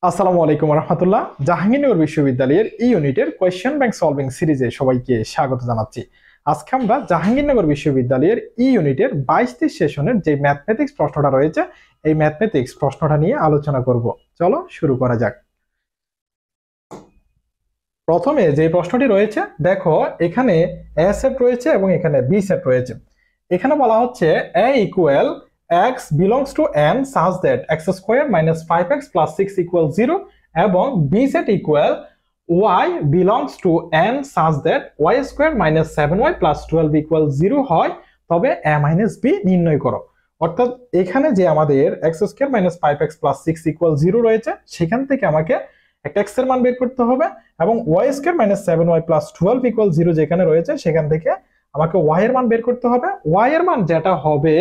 আসসালামু আলাইকুম রহমতুল্লাহ। জাহাঙ্গীরনগর বিশ্ববিদ্যালয়ের এই ইউনিটের কোয়েশ্চেন ব্যাংক সলভিং সিরিজে সবাইকে স্বাগত জানাচ্ছি। আজকে আমরা জাহাঙ্গীরনগর বিশ্ববিদ্যালয়ের এই ইউনিটের 22 সেশনের যে ম্যাথমেটিক্স প্রশ্নটা রয়েছে এই ম্যাথমেটিক্স প্রশ্নটা নিয়ে আলোচনা করব। চলো শুরু করা যাক। প্রথমে যে প্রশ্নটি রয়েছে দেখো, এখানে এ সেট রয়েছে এবং এখানে বি সেট রয়েছে। এখানে বলা হচ্ছে a equal x belongs to n such that x square minus 5x plus 6 equal 0 এবং b set equal y belongs to n such that y square minus 7y plus 12 equal 0 হয়, তবে a minus b নির্ণয় করো। অর্থাৎ এখানে যে আমাদের x square minus 5x plus 6 equal 0 রয়েছে, সেখান থেকে আমাকে একটা x এর মান বের করতে হবে এবং y square minus 7y plus 12 equal 0 যেখানে রয়েছে সেখান থেকে আমাকে y এর মান বের করতে হবে। y এর মান যেটা হবে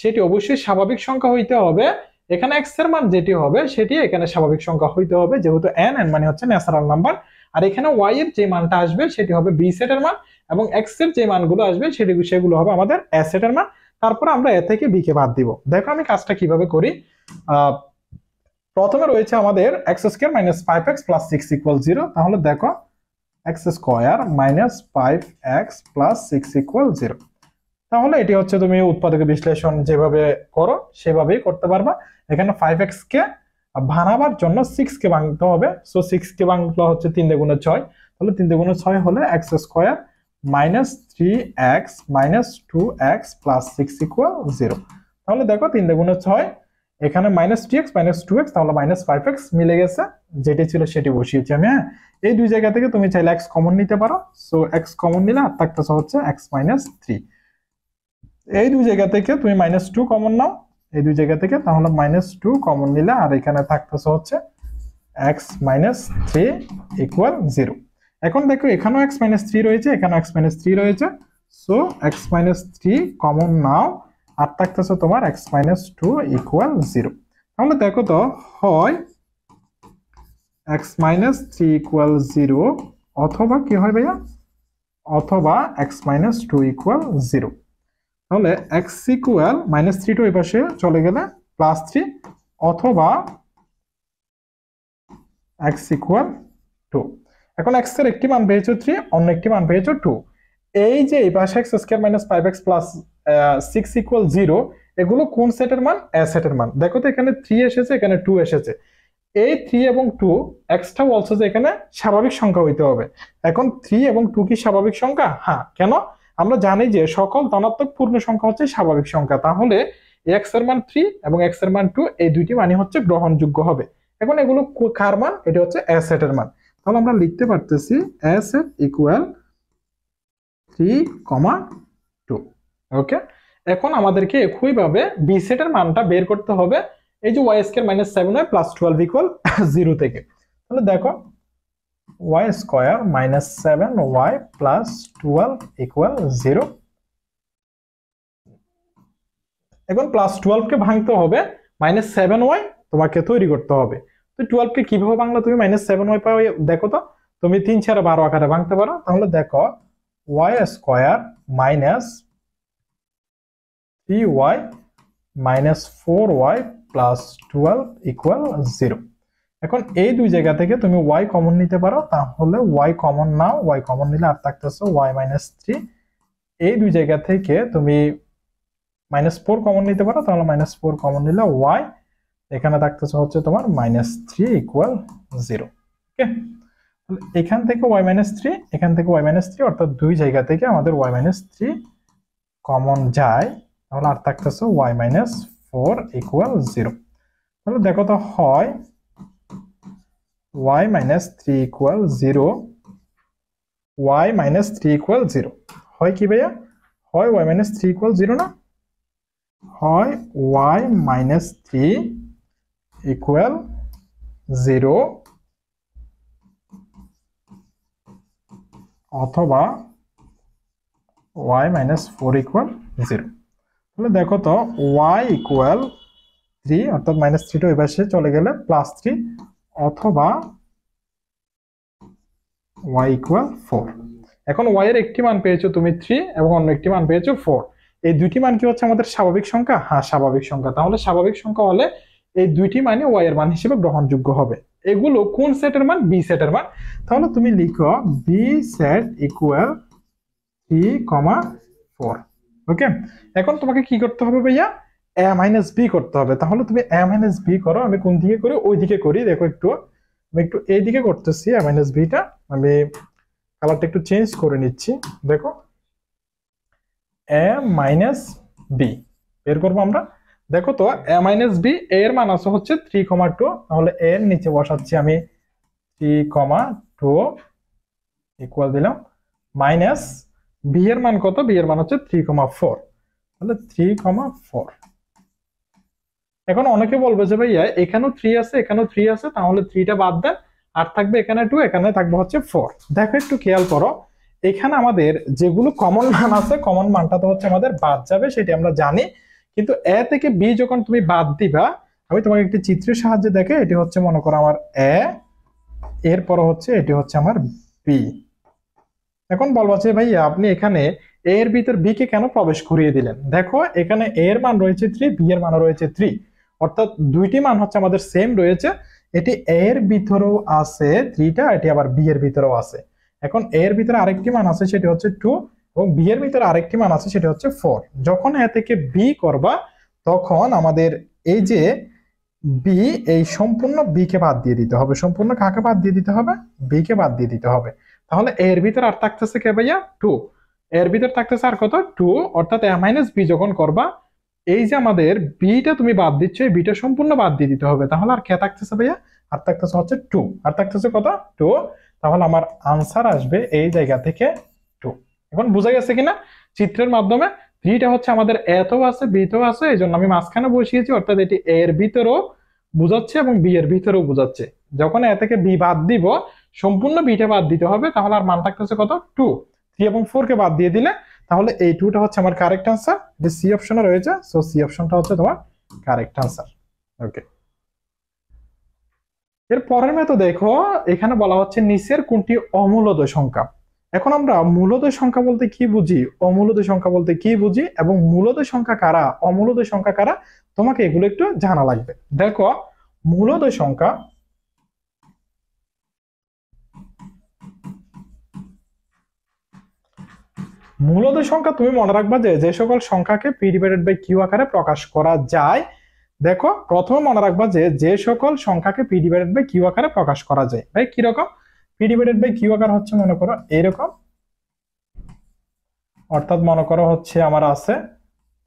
সেটি অবশ্যই স্বাভাবিক সংখ্যা হইতে হবে। এখানে x এর মান যেটি হবে সেটি এখানে স্বাভাবিক সংখ্যা হইতে হবে, যেহেতু n মানে হচ্ছে ন্যাচারাল নাম্বার। আর এখানে y এর যে মানটা আসবে সেটি হবে b সেটের মান এবং x এর যে মানগুলো আসবে সেগুলো হবে আমাদের a সেটের মান। তারপর আমরা a থেকে b কে বাদ দিব। দেখো আমি কাজটা কিভাবে করি। প্রথমে রয়েছে আমাদের x square minus 5x plus 6 equal 0। তাহলে দেখো x square minus 5x plus 6 equal 0। তাহলে এটি হচ্ছে তুমি উৎপাদক বিশ্লেষণ যেভাবে করো সেভাবেই করতে পারবা। এখানে 5x কে ভাঙাবার জন্য 6 কে ভাঙতে হবে। সো 6 কে ভাঙলে হচ্ছে 3 গুণে 6। তাহলে 3 গুণে 6 হলে x square minus 3x minus 2x plus 6 equal 0। তাহলে দেখো 3 গুণে 6, এখানে মাইনাস 3x মাইনাস 2x, তাহলে মাইনাস 5x মিলে গেছে, যেটি ছিল সেটি বসিয়েছি আমি। হ্যাঁ, এই দুই জায়গা থেকে তুমি চাইলে x কমন নিতে পারো। সো x কমন নিলে আর থাকতেছে হচ্ছে x মাইনাস 3। এই দুই জায়গা থেকে তুমি মাইনাস 2 কমন নাও, এই দুই জায়গা থেকে, তাহলে মাইনাস 2 কমন নিলে আর এখানে থাকতেছে হচ্ছে x মাইনাস 3 ইকুয়াল 0। এখন দেখো এখানেও x মাইনাস 3 রয়েছে, এখানেও x মাইনাস 3 রয়েছে। সো x মাইনাস 3 কমন নাও আর থাকতেছে তোমার x মাইনাস 2 ইকুয়াল 0। তাহলে দেখো তো হয় x মাইনাস 3 ইকুয়াল 0 অথবা কি হয় ভাইয়া, অথবা x মাইনাস 2 ইকুয়াল 0। তাহলে x ইকুয়াল মাইনাস 3 টু এই পাশে চলে গেলে প্লাস 3, অথবা x ইকুয়াল 2। এখন x এর একটি মান পেয়েছো 3, অন্য একটি মান পেয়েছো 2। এই যে এই পাশে x square minus 5x plus 6 equal 0, এগুলো কোন সেটের মান? a সেটের মান। দেখো তো এখানে 3 এসেছে, এখানে 2 এসেছে। এই 3 এবং 2 এক্সট্রা বলছে যে এখানে স্বাভাবিক সংখ্যা হইতে হবে। এখন 3 এবং 2 কি স্বাভাবিক সংখ্যা? হ্যাঁ। কেন? আমরা জানি যে সকল ধনাত্মক পূর্ণ সংখ্যা হচ্ছে স্বাভাবিক সংখ্যা। তাহলে x এর মান 3 এবং x এর মান 2, এই দুইটি মানই হচ্ছে গ্রহণযোগ্য হবে। এখন এগুলো কার মান? এটা হচ্ছে a সেটের মান। তাহলে আমরা লিখতে পারতেছি a সেট ইকুয়াল 3,2। ওকে, এখন আমাদেরকে একইভাবে b সেটের মানটা বের করতে হবে এই যে y square minus 7y plus 12 equal 0 থেকে। তাহলে দেখো y square minus 7y plus 12 equal 0। এখন প্লাস 12 কে ভাঙতে হবে মাইনাস 7y তোমাকে তৈরি করতে হবে। তো 12 কে কিভাবে ভাঙলে তুমি মাইনাস 7y পাও? দেখো তো, তুমি 3 4 12 আকারে ভাঙতে পারো। তাহলে দেখো y square minus 3y minus 4y plus 12 equal 0। এখন এই দুই জায়গা থেকে তুমি y কমন নিতে পারো, তাহলে y কমন নাও, y কমন নিলে আর থাকতেছে y মাইনাস 3। এই দুই জায়গা থেকে তুমি মাইনাস 4 কমন নিতে পারো, তাহলে মাইনাস 4 কমন নিলে y এখানে থাকতেছে হচ্ছে তোমার মাইনাস 3 ইকুয়াল 0। ওকে, এখান থেকে y মাইনাস 3, এখান থেকে y মাইনাস 3, অর্থাৎ দুই জায়গা থেকে আমাদের y মাইনাস 3 কমন যায়, তাহলে আর থাকতেছে y মাইনাস 4 ইকুয়াল 0। তাহলে দেখো তো হয় y minus 3 equal 0, y minus 3 equal 0 হয় কি ভাইয়া? হয় y মাইনাস 3 ইকুয়াল 0 না? হয় y মাইনাস 3 ইকুয়াল 0 অথবা y মাইনাস 4 ইকুয়াল 0। তাহলে দেখো তো y ইকুয়াল 3, অর্থাৎ মাইনাস 3 টু এই পাশে চলে গেলে প্লাস 3, অথবা y ইকুয়াল 4। এখন y এর একটি মান পেয়েছো তুমি 3 এবং অন্য একটি মান পেয়েছো 4। এই দুইটি মান কি হচ্ছে আমাদের স্বাভাবিক সংখ্যা? হ্যাঁ, স্বাভাবিক সংখ্যা। তাহলে স্বাভাবিক সংখ্যা হলে এই দুইটি মানে ওয়াই এর মান হিসেবে গ্রহণযোগ্য হবে। এগুলো কোন সেটের মান? বি সেটের মান। তাহলে তুমি লিখো বি সেট ইকুয়াল 3,4। ওকে, এখন তোমাকে কি করতে হবে ভাইয়া? এ মাইনাস বি করতে হবে। তাহলে তুমি এ মাইনাস বি করো, আমি কোন দিকে করি? ওই দিকে করি। দেখো একটু, আমি একটু এই দিকে করতেছি এ মাইনাস বিটা। আমি কালারটা একটু চেঞ্জ করে নিচ্ছি। দেখো এ মাইনাস বি বের করবো আমরা। দেখো তো এ মাইনাস বি এর মান আছে হচ্ছে 3,2। তাহলে এর নিচে বসাচ্ছি আমি 3,2 ইকুয়াল দিলাম মাইনাস বি এর মান কত? বি এর মান হচ্ছে 3,4। তাহলে 3,4। এখন অনেকে বলবে যে ভাইয়া এখানেও 3 আছে, এখানেও 3 আছে, তাহলে 3টা বাদ দেন, আর থাকবে এখানে 2, এখানে থাকবে হচ্ছে 4। দেখো একটু খেয়াল করো, এখানে আমাদের যেগুলো কমন মান আছে, কমন মানটা তো হচ্ছে আমাদের বাদ যাবে, সেটি আমরা জানি। কিন্তু এ থেকে বি যখন তুমি বাদ দিবা, আমি তোমাকে একটি চিত্রের সাহায্যে দেখে, এটি হচ্ছে মনে করো আমার এ, এরপর হচ্ছে এটি হচ্ছে আমার বি। এখন বলবো যে ভাইয়া আপনি এখানে এ এর ভিতর বি কে কেন প্রবেশ করিয়ে দিলেন? দেখো এখানে এ এর মান রয়েছে 3, বি এর মান রয়েছে 3, অর্থাৎ দুইটি মান হচ্ছে আমাদের সেম রয়েছে। এটি এ এর ভিতরেও আছে 3টা, এটি আবার বি এর ভিতরেও আছে। এখন এ এর ভিতরে আরেকটি মান আছে, সেটি হচ্ছে 2, এবং বি এর ভিতরে আরেকটি মান আছে, সেটি হচ্ছে 4। যখন এ থেকে বি করবা, তখন আমাদের এই যে বি, এই সম্পূর্ণ বি কে বাদ দিয়ে দিতে হবে। সম্পূর্ণ কাকে বাদ দিয়ে দিতে হবে? বি কে বাদ দিয়ে দিতে হবে। তাহলে এর ভিতর আর থাকতেছে কে ভাইয়া? 2। এর ভিতর থাকতেছে আর কত? 2। অর্থাৎ এ মাইনাস বি যখন করবা, এই যে আমাদের বিটা তুমি বাদ দিচ্ছ, এই বিটা সম্পূর্ণ বাদ দিয়ে দিতে হবে। তাহলে আর কে থাকতেছে ভাইয়া? আর থাকতেছে হচ্ছে 2। আর থাকতেছে কত? 2। তাহলে আমার আনসার আসবে এই জায়গা থেকে 2। এখন বোঝা গেছে কিনা চিত্রের মাধ্যমে? 3টা হচ্ছে আমাদের এতেও আছে, বিতেও আছে, এই জন্য আমি মাঝখানে বসিয়েছি, অর্থাৎ এটি এর ভিতরেও বুঝাচ্ছে এবং বি এর ভিতরেও বুঝাচ্ছে। যখন এ থেকে বি বাদ দিব, সম্পূর্ণ বিটা বাদ দিতে হবে, তাহলে আর মান থাকতেছে কত? 2। 3 এবং 4 কে বাদ দিয়ে দিলে, তাহলে এই 2টা হচ্ছে আমার কারেক্ট আনসার। এটা সি অপশনে রয়েছে, সো সি অপশনটা হচ্ছে তোমার কারেক্ট আনসার। ওকে, এর পরের মেথড দেখো, এখানে বলা হচ্ছে নিচের কোনটি অমূলদ সংখ্যা। এখন আমরা মূলদ সংখ্যা বলতে কি বুঝি, অমূলদ সংখ্যা বলতে কি বুঝি, এবং মূলদ সংখ্যা কারা, অমূলদ সংখ্যা কারা, তোমাকে এগুলো একটু জানা লাগবে। দেখো মূলদ সংখ্যা, মূলদ সংখ্যা তুমি মনে রাখবা যে যে সকল সংখ্যাকে পি ডিভাইডেড বাই কিউ আকারে প্রকাশ করা যায়। দেখো প্রথমে মনে রাখবা যে যে সকল সংখ্যাকে পি ডিভাইডেড বাই কিউ আকারে প্রকাশ করা যায়। ভাই কিরকম? পি ডিভাইডেড বাই কিউ আকার হচ্ছে মনে করো এরকম, অর্থাৎ মনে করো হচ্ছে আমার আছে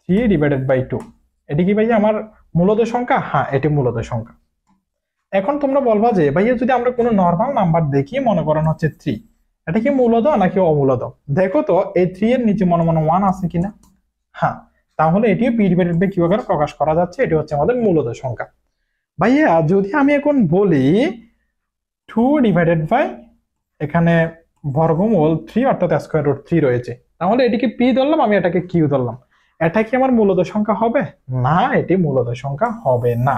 3 ডিভাইডেড বাই 2। এটি কি ভাইয়া আমার মূলদ সংখ্যা? হ্যাঁ, এটি মূলদ সংখ্যা। এখন তোমরা বলবা যে ভাইয়া যদি আমরা কোনো নরমাল নাম্বার দেখি, মনে করেন হচ্ছে 3, এটা কি মূলদ নাকি অমূলদ? দেখো তো এই 3 এর নিচে মনে মনে 1 আছে কিনা? হ্যাঁ, তাহলে এটিও পি ডিভাইডেড বাই কিউ আকারে প্রকাশ করা যাচ্ছে, এটি হচ্ছে আমাদের মূলদ সংখ্যা। ভাইয়া যদি আমি এখন বলি 2 ডিভাইডেড বাই এখানে বর্গমূল 3, অর্থাৎ স্কয়ার রুট 3 রয়েছে, তাহলে এটিকে পি ধরলাম, আমি এটাকে কিউ ধরলাম, এটা কি আমার মূলদ সংখ্যা হবে? না, এটি মূলদ সংখ্যা হবে না।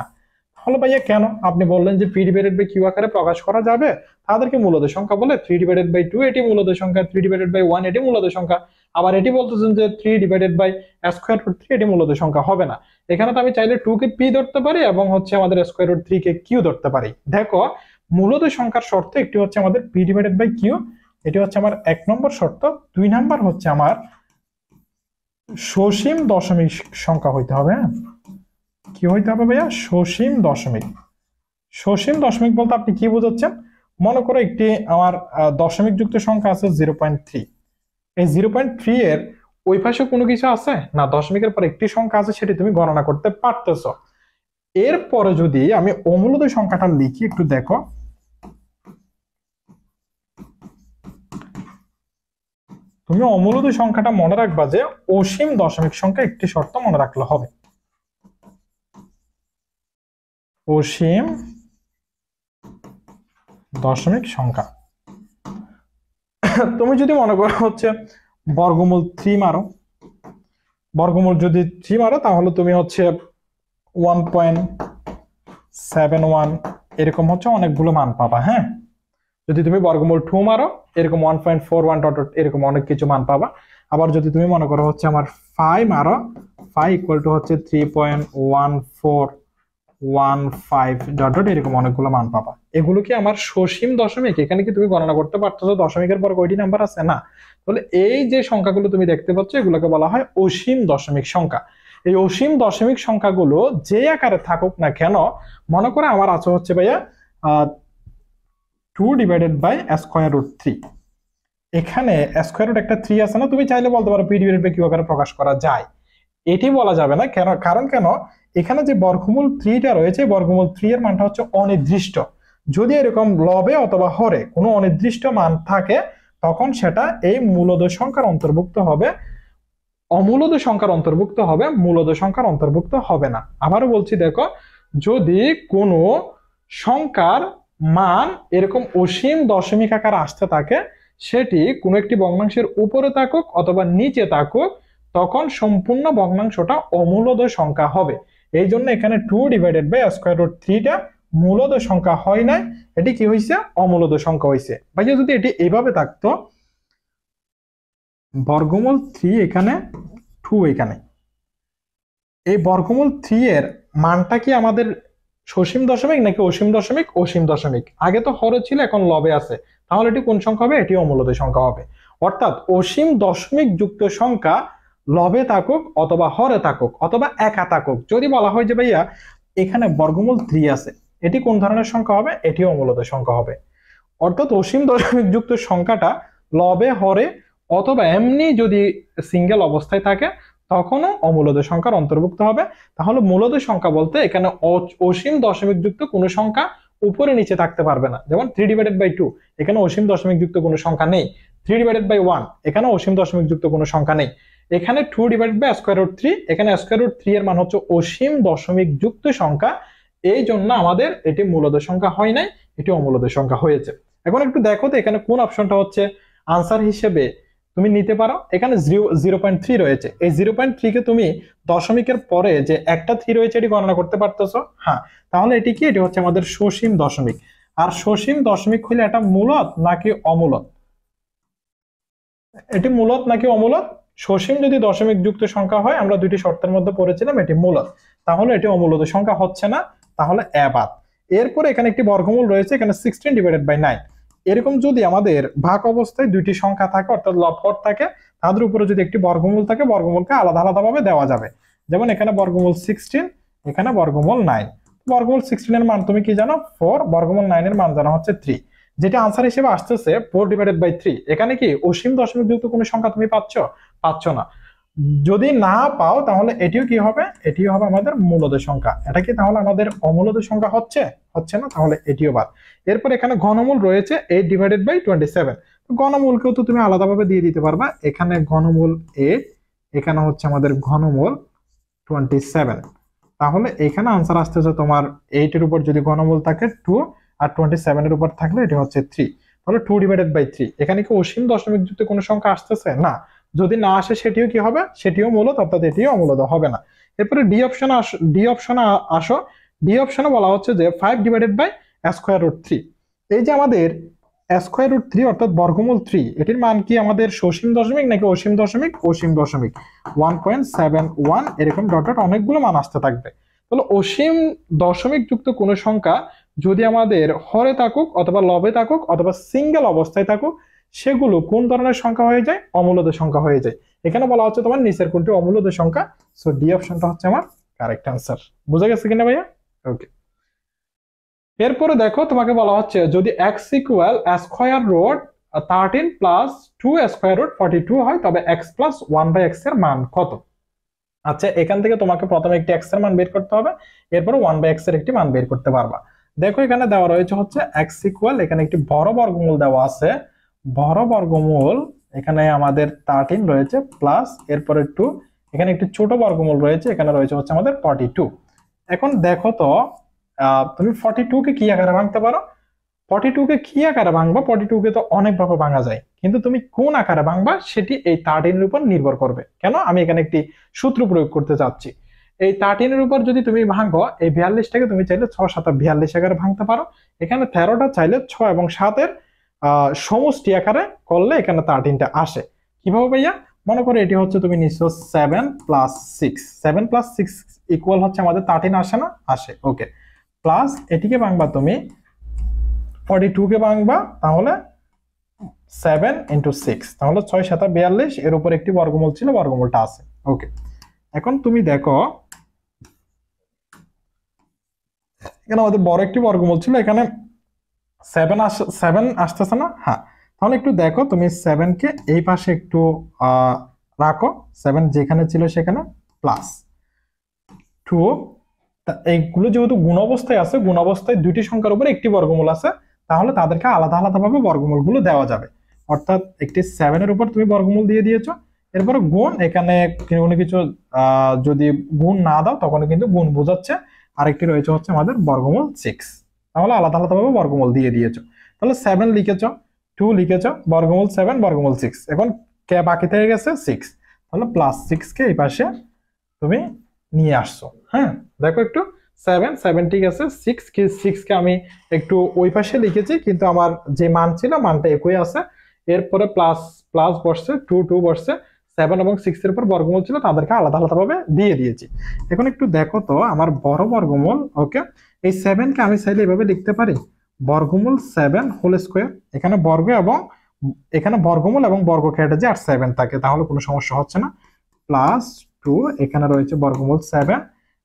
তাহলে ভাইয়া কেন? আপনি বললেন যে পি ডিভাইডেড বাই কিউ আকারে প্রকাশ করা যাবে, তাদেরকে মূলদ সংখ্যা বলে। 3 ডিভাইডেড বাই 2 এটি মূলদ সংখ্যা, 3 ডিভাইডেড বাই 1 এটি মূলদ সংখ্যা। আবার এটি বলতেছেন যে 3 ডিভাইডেড বাই স্কয়ার রুট 3 এটি মূলদ সংখ্যা হবে না। এখানে তো আমি চাইলে 2 কে পি ধরতে পারি এবং হচ্ছে আমাদের স্কয়ার রুট 3 কে কিউ ধরতে পারি। দেখো মূলদ সংখ্যার শর্ত একটি হচ্ছে আমাদের পি ডিভাইডেড বাই কিউ, এটি হচ্ছে আমার 1 নম্বর শর্ত। 2 নাম্বার হচ্ছে আমার সসীম দশমিক সংখ্যা হইতে হবে। কি হইতে হবে ভাইয়া? সসীম দশমিক। সসীম দশমিক বলতে আপনি কি বোঝাচ্ছেন? মনে করো একটি আমার দশমিক যুক্ত সংখ্যা আছে 0.3। এই 0.3 এর ওই পাশে কোনো কিছু আছে না, দশমিকের পর একটি সংখ্যা আছে, সেটি তুমি গণনা করতে পারতেছো। এরপরে যদি আমি অমূলদ সংখ্যাটা লিখি, একটু দেখো, তুমি অমূলদ সংখ্যাটা মনে রাখবা যে অসীম দশমিক সংখ্যা একটি শর্ত মনে রাখলে হবে। অসীম দশমিক সংখ্যা। তুমি যদি মনে করো হচ্ছে বর্গমূল 3 মারো, বর্গমূল যদি 3 মারো, তাহলে তুমি হচ্ছে 1.71 এরকম হচ্ছে অনেকগুলো মান পাবা। হ্যাঁ, যদি তুমি বর্গমূল 2 মারো, এরকম 1.41 এরকম অনেক কিছু মান পাবা। আবার যদি তুমি মনে করো হচ্ছে আমার 5 মারো, 5 ইকুয়াল টু হচ্ছে 15 এরকম অনেকগুলো মান পাবা। এগুলো কি আমার সসীম দশমিক? এখানে কি তুমি গণনা করতে পারতেছো দশমিকের পর কয়টি নাম্বার আছে? না। তাহলে এই যে সংখ্যাগুলো তুমি দেখতে পাচ্ছ এগুলোকে বলা হয় অসীম দশমিক সংখ্যা। এই অসীম দশমিক সংখ্যাগুলো যে আকারে থাকুক না কেন, মনে করে আমার আছে হচ্ছে ভাইয়া 2 ডিভাইডেড বাই স্কয়ার রুট 3। এখানে স্কয়ার রুট একটা 3 আছে না, তুমি চাইলে বলতে পারো পি ডিভাইডেড বাই কিউ আকারে প্রকাশ করা যায়। এটি বলা যাবে না কেন? কারণ কেন, এখানে যে বর্গমূল 3টা রয়েছে, বর্গমূল 3 এর মানটা হচ্ছে অনির্দিষ্ট। যদি এরকম লবে অথবা হরে কোনো অনির্দিষ্ট মান থাকে তখন সেটা এই মূলদ সংখ্যার অন্তর্ভুক্ত হবে, অমূলদ সংখ্যার অন্তর্ভুক্ত হবে, মূলদ সংখ্যার অন্তর্ভুক্ত হবে না। আবারও বলছি দেখো, যদি কোনো সংখ্যার মান এরকম অসীম দশমিক আকার আসতে থাকে, সেটি কোনো একটি ভগ্নাংশের উপরে থাকুক অথবা নিচে থাকুক, তখন সম্পূর্ণ ভগ্নাংশটা অমূলদ সংখ্যা হবে। এই জন্য এখানে 2 ডিভাইডেড বাই স্কয়ার রুট 3টা মূলদ সংখ্যা হয় নাই, এটি কি হয়েছে? অমূলদ সংখ্যা হয়েছে। ভাইয়া যদি এটি এইভাবে থাকতো, বর্গমূল 3 এখানে, 2 এখানে, এই বর্গমূল 3 এর মানটা কি আমাদের সসীম দশমিক নাকি অসীম দশমিক? অসীম দশমিক। আগে তো হরে ছিল, এখন লবে আছে, তাহলে এটি কোন সংখ্যা হবে? এটি অমূলদ সংখ্যা হবে। অর্থাৎ অসীম দশমিক যুক্ত সংখ্যা লবে থাকুক অথবা হরে থাকুক অথবা একা থাকুক, যদি বলা হয় যে ভাইয়া এখানে বর্গমূল 3 আছে, এটি কোন ধরনের সংখ্যা হবে? এটি অমূলদ সংখ্যা হবে। অর্থাৎ অসীম দশমিক যুক্ত সংখ্যাটা লবে হরে অথবা এমনি যদি সিঙ্গেল অবস্থায় থাকে তখনও অমূলদ সংখ্যার অন্তর্ভুক্ত হবে। তাহলে মূলদ সংখ্যা বলতে এখানে অসীম দশমিক যুক্ত কোনো সংখ্যা উপরে নিচে থাকতে পারবে না। যেমন 3 ডিভাইডেড বাই 2, এখানে অসীম দশমিক যুক্ত কোনো সংখ্যা নেই। 3 ডিভাইডেড বাই 1, এখানে অসীম দশমিক যুক্ত কোনো সংখ্যা নেই। এখানে 2 ডিভাইডেড বাই স্কয়ার রুট 3, এখানে স্কয়ার রুট 3 এর মান হচ্ছে অসীম দশমিক যুক্ত সংখ্যা। এই জন্য আমাদের এটি মূলদ সংখ্যা হয় নাই, এটি অমূলদ সংখ্যা হয়েছে। এখন একটু দেখো তো এখানে কোন অপশনটা হচ্ছে আনসার হিসেবে তুমি নিতে পারো। এখানে 0.3 রয়েছে, এই 0.3 কে তুমি দশমিকের পরে যে একটা 3 রয়েছে এটি গণনা করতে পারতেছো। হ্যাঁ, তাহলে এটি কি? এটি হচ্ছে আমাদের সসীম দশমিক। আর সসীম দশমিক হলে এটা মূলদ নাকি অমূলদ? এটি মূলদ নাকি অমূলদ? সসীম যদি দশমিক যুক্ত সংখ্যা হয়, আমরা দুইটি শর্তের মধ্যে পড়েছিলাম, এটি মূলদ। তাহলে এটি অমূলদ সংখ্যা হচ্ছে না, তাহলে এ বাদ। এরপরে এখানে একটি বর্গমূল রয়েছে, এখানে 16 ডিভাইডেড বাই 9। এরকম যদি আমাদের ভাগ অবস্থায় দুইটি সংখ্যা থাকে, অর্থাৎ লব হর থাকে, তাদের উপরে যদি একটি বর্গমূল থাকে, বর্গমূলকে আলাদা আলাদা ভাবে দেওয়া যাবে। যেমন এখানে বর্গমূল 16, এখানে বর্গমূল 9। বর্গমূল 16 এর মান তুমি কি জানো? 4। বর্গমূল 9 এর মান জানা হচ্ছে 3। যেটা আনসার হিসেবে আসতেছে 4 ডিভাইডেড বাই 3। এখানে কি অসীম দশমিক যুক্ত কোনো সংখ্যা তুমি পাচ্ছ না। যদি না পাও তাহলে এটিও কি হবে? এটিও হবে আমাদের মূলদ সংখ্যা। এটা কি তাহলে আমাদের অমূলদ সংখ্যা হচ্ছে না, তাহলে এটিও বাদ। এরপর এখানে ঘনমূল রয়েছে 8 ডিভাইডেড বাই 27। ঘনমূলকেও তো তুমি আলাদাভাবে দিয়ে দিতে পারবা। এখানে ঘনমূল 8, এখানে হচ্ছে আমাদের ঘনমূল 27। তাহলে এখানে আনসার আসতেছে তোমার 8 এর উপর যদি ঘনমূল থাকে 2 আর 27 এর উপর থাকলে এটি হচ্ছে 3। তাহলে 2 ডিভাইডেড বাই 3। এখানে কি অসীম দশমিক যুক্ত কোনো সংখ্যা আসতেছে? না। যদি না আসে সেটিও কি হবে? সেটিও মূলদ, অর্থাৎ এটিও অমূলদ হবে না। এরপরে ডি অপশনে আসো। ডি অপশনে বলা হচ্ছে যে 5 ডিভাইডেড বাই স্কয়ার রুট 3। এই যে আমাদের স্কয়ার রুট 3 অর্থাৎ বর্গমূল 3, এটির মান কি আমাদের সসীম দশমিক নাকি অসীম দশমিক? অসীম দশমিক। 1.71 এরকম ডট অনেকগুলো মান আসতে থাকবে। তাহলে অসীম দশমিক যুক্ত কোনো সংখ্যা যদি আমাদের হরে থাকুক অথবা লবে থাকুক অথবা সিঙ্গেল অবস্থায় থাকুক, সেগুলো কোন ধরনের সংখ্যা হয়ে যায়? অমূলদ সংখ্যা হয়ে যায়। এখানে বলা হচ্ছে তোমার নিচের কোনটি অমূলদ সংখ্যা। সো ডি অপশনটা হচ্ছে আমার কারেক্ট আনসার। বুঝা গেছে কিনা ভাইয়া? ওকে। এরপরে দেখো তোমাকে বলা হচ্ছে যদি x equal square root 13 plus 2 square root 42 হয় তবে x প্লাস 1/x এর মান কত? আচ্ছা, এখান থেকে তোমাকে প্রথমে একটি x এর মান বের করতে হবে, এরপরে 1/x এর একটি মান বের করতে পারবা। দেখো এখানে দেওয়া রয়েছে হচ্ছে x ইকুয়াল, এখানে একটি বড় বর্গমূল দেওয়া আছে, বড় বর্গমূল এখানে আমাদের 13 রয়েছে প্লাস এরপরে 2, এখানে একটি ছোট বর্গমূল রয়েছে, এখানে রয়েছে হচ্ছে আমাদের 42। এখন দেখো তো তুমি 42 কে কি আকারে ভাঙতে পারো? 42 কে কি আকারে ভাঙবা? 42 কে তো অনেকভাবে ভাঙা যায়, কিন্তু তুমি কোন আকারে ভাঙবা সেটি এই 13 এর উপর নির্ভর করবে। কেন? আমি এখানে একটি সূত্র প্রয়োগ করতে চাচ্ছি। এই 13 এর উপর যদি তুমি ভাঙো, এই 42টাকে তুমি চাইলে 6 7 42 আকারে ভাঙতে পারো। এখানে 13টা চাইলে 6 এবং 7 এর সমষ্টি আকারে করলে এখানে 13টা আসে। কিভাবে ভাইয়া? মনে করো এটি হচ্ছে তুমি নিচ্ছ 7 প্লাস 6, 7 প্লাস 6 ইকুয়াল হচ্ছে আমাদের 13 আসে না, আসে। ওকে, প্লাস এটিকে ভাঙবা তুমি 42 কে ভাঙবা, তাহলে 7 ইন্টু 6, তাহলে 6 7 42, এর উপর একটি বর্গমূল ছিল, বর্গমূলটা আছে। ওকে, এখন তুমি দেখো এখানে আমাদের বড় একটি বর্গমূল ছিল, এখানে 7 আসতেছে না? হ্যাঁ, তাহলে একটু দেখো তুমি 7 কে এই পাশে একটু রাখো, 7 যেখানে ছিল সেখানে প্লাস 2, এইগুলো যেহেতু গুণ অবস্থায় আছে, গুণ অবস্থায় দুইটি সংখ্যার উপর একটি বর্গমূল আছে, তাহলে তাদেরকে আলাদা আলাদা ভাবে বর্গমূলগুলো দেওয়া যাবে। অর্থাৎ একটি 7 এর উপর তুমি বর্গমূল দিয়ে দিয়েছো, এরপরে গুণ, এখানে কোনো কিছু যদি গুণ না দাও তখন কিন্তু গুণ বোঝাচ্ছে। আরেকটি রয়েছে হচ্ছে আমাদের বর্গমূল 6, তাহলে আলাদা আলাদা ভাবে বর্গমূল দিয়ে দিয়েছো। তাহলে 7 লিখেছো, 2 লিখেছো, বর্গমূল 7 বর্গমূল 6, এখন কে বাকি থেকে গেছে 6, তাহলে প্লাস 6 কে এই পাশে তুমি নিয়ে আসছো। হ্যাঁ, দেখো একটু 7 7 ঠিক আছে, 6 কে আমি একটু ওই পাশে লিখেছি, কিন্তু আমার যে মান ছিল মানটা একই আছে, এরপরে প্লাস প্লাস বসছে, 2 2 বসছে, 7 এবং 6 এর উপর বর্গমূল ছিল, তাদেরকে আলাদা আলাদা ভাবে দিয়ে দিয়েছি। এখন একটু দেখো তো আমার বড় বর্গমূল। ওকে, এই 7 কে আমি চাইলে এভাবে লিখতে পারি, বর্গমূল 7 হোল স্কয়ার, এখানে বর্গ এবং এখানে বর্গমূল এবং বর্গ কেটে যায় আর 7 থাকে, তাহলে কোনো সমস্যা হচ্ছে না। প্লাস 2, এখানে রয়েছে বর্গমূল 7,